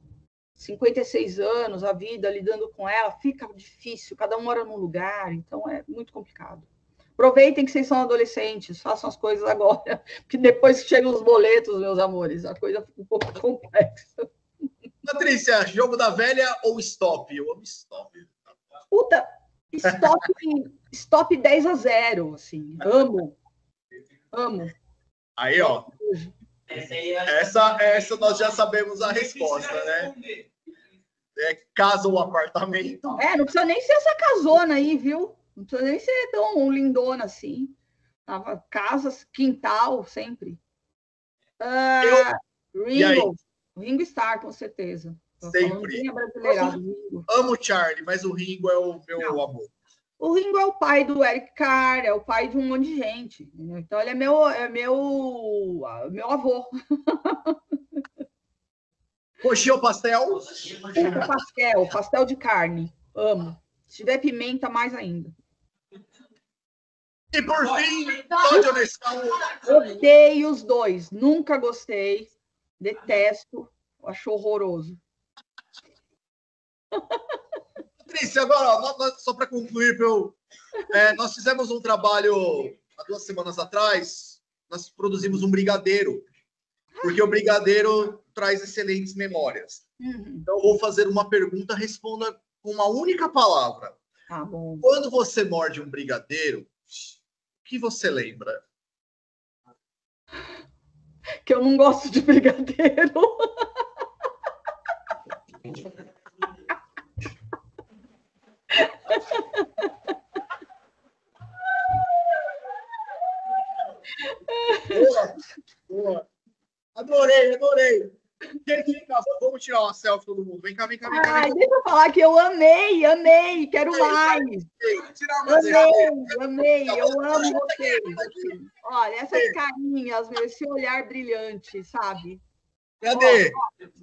S2: 56 anos, a vida, lidando com ela, fica difícil. Cada um mora num lugar, então é muito complicado. Aproveitem que vocês são adolescentes, façam as coisas agora, porque depois que chegam os boletos, meus amores, a coisa fica um pouco complexa.
S1: Patrícia, jogo da velha ou stop? Eu amo stop.
S2: Puta, stop 10-0, assim, amo.
S1: Aí, ó, essa nós já sabemos a resposta, né? Casa ou apartamento?
S2: Não precisa nem ser essa casona aí, viu? Não precisa nem ser tão lindona assim. Casas, quintal, sempre. Ringo Starr, com certeza.
S1: Sempre. Amo o Charlie, mas o Ringo é o meu amor.
S2: O Ringo é o pai do Eric Carr, é o pai de um monte de gente. Entendeu? Então, ele é meu avô.
S1: Coxinha ou pastel?
S2: Pastel de carne. Amo. Se tiver pimenta, mais ainda.
S1: E por fim, pode honestar.
S2: Odeio os dois. Nunca gostei. Detesto. Acho horroroso.
S1: Patrícia, agora, só para concluir, nós fizemos um trabalho há 2 semanas atrás. Nós produzimos um brigadeiro. Porque o brigadeiro traz excelentes memórias. Então, eu vou fazer uma pergunta, responda com uma única palavra.
S2: Tá bom.
S1: Quando você morde um brigadeiro, o que você lembra?
S2: Que eu não gosto de brigadeiro.
S1: Boa. Adorei. Quem fica? Vamos tirar uma selfie todo mundo. Vem cá, vem cá, vem cá.
S2: Ai, deixa eu falar que eu amei, quero mais. Amei, eu amo vocês. Olha, essas carinhas, esse olhar brilhante, sabe?
S1: Cadê?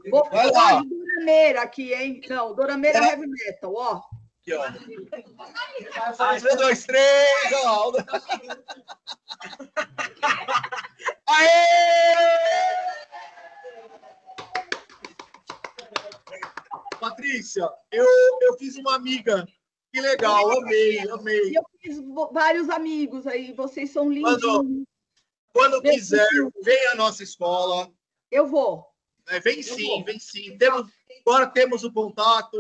S2: Vou
S1: Vai
S2: falar
S1: lá.
S2: de Dorameira aqui, hein? Não, Dorameira Heavy Metal, ó.
S1: Aqui, ó. 1, 2, 3, ó. Aê! Patrícia, eu fiz uma amiga. Que legal, amei.
S2: E eu fiz vários amigos aí, vocês são lindinhos.
S1: Quando quiser, vem à nossa escola.
S2: Eu vou.
S1: Vem sim. Agora temos o contato.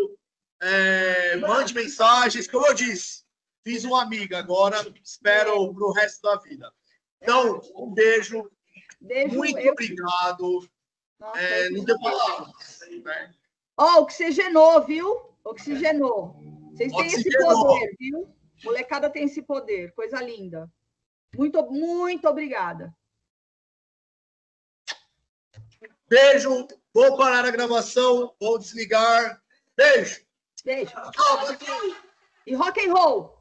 S1: Mande mensagens, como eu disse. Fiz uma amiga, agora espero para o resto da vida. Então, um beijo. Muito obrigado.
S2: Nossa,
S1: não deu palavras. Né?
S2: Ó, oxigenou, viu? Oxigenou. Vocês têm esse poder, viu? Molecada tem esse poder, coisa linda. Muito, muito obrigada.
S1: Beijo, vou parar a gravação, vou desligar. Beijo.
S2: Beijo. E rock and roll.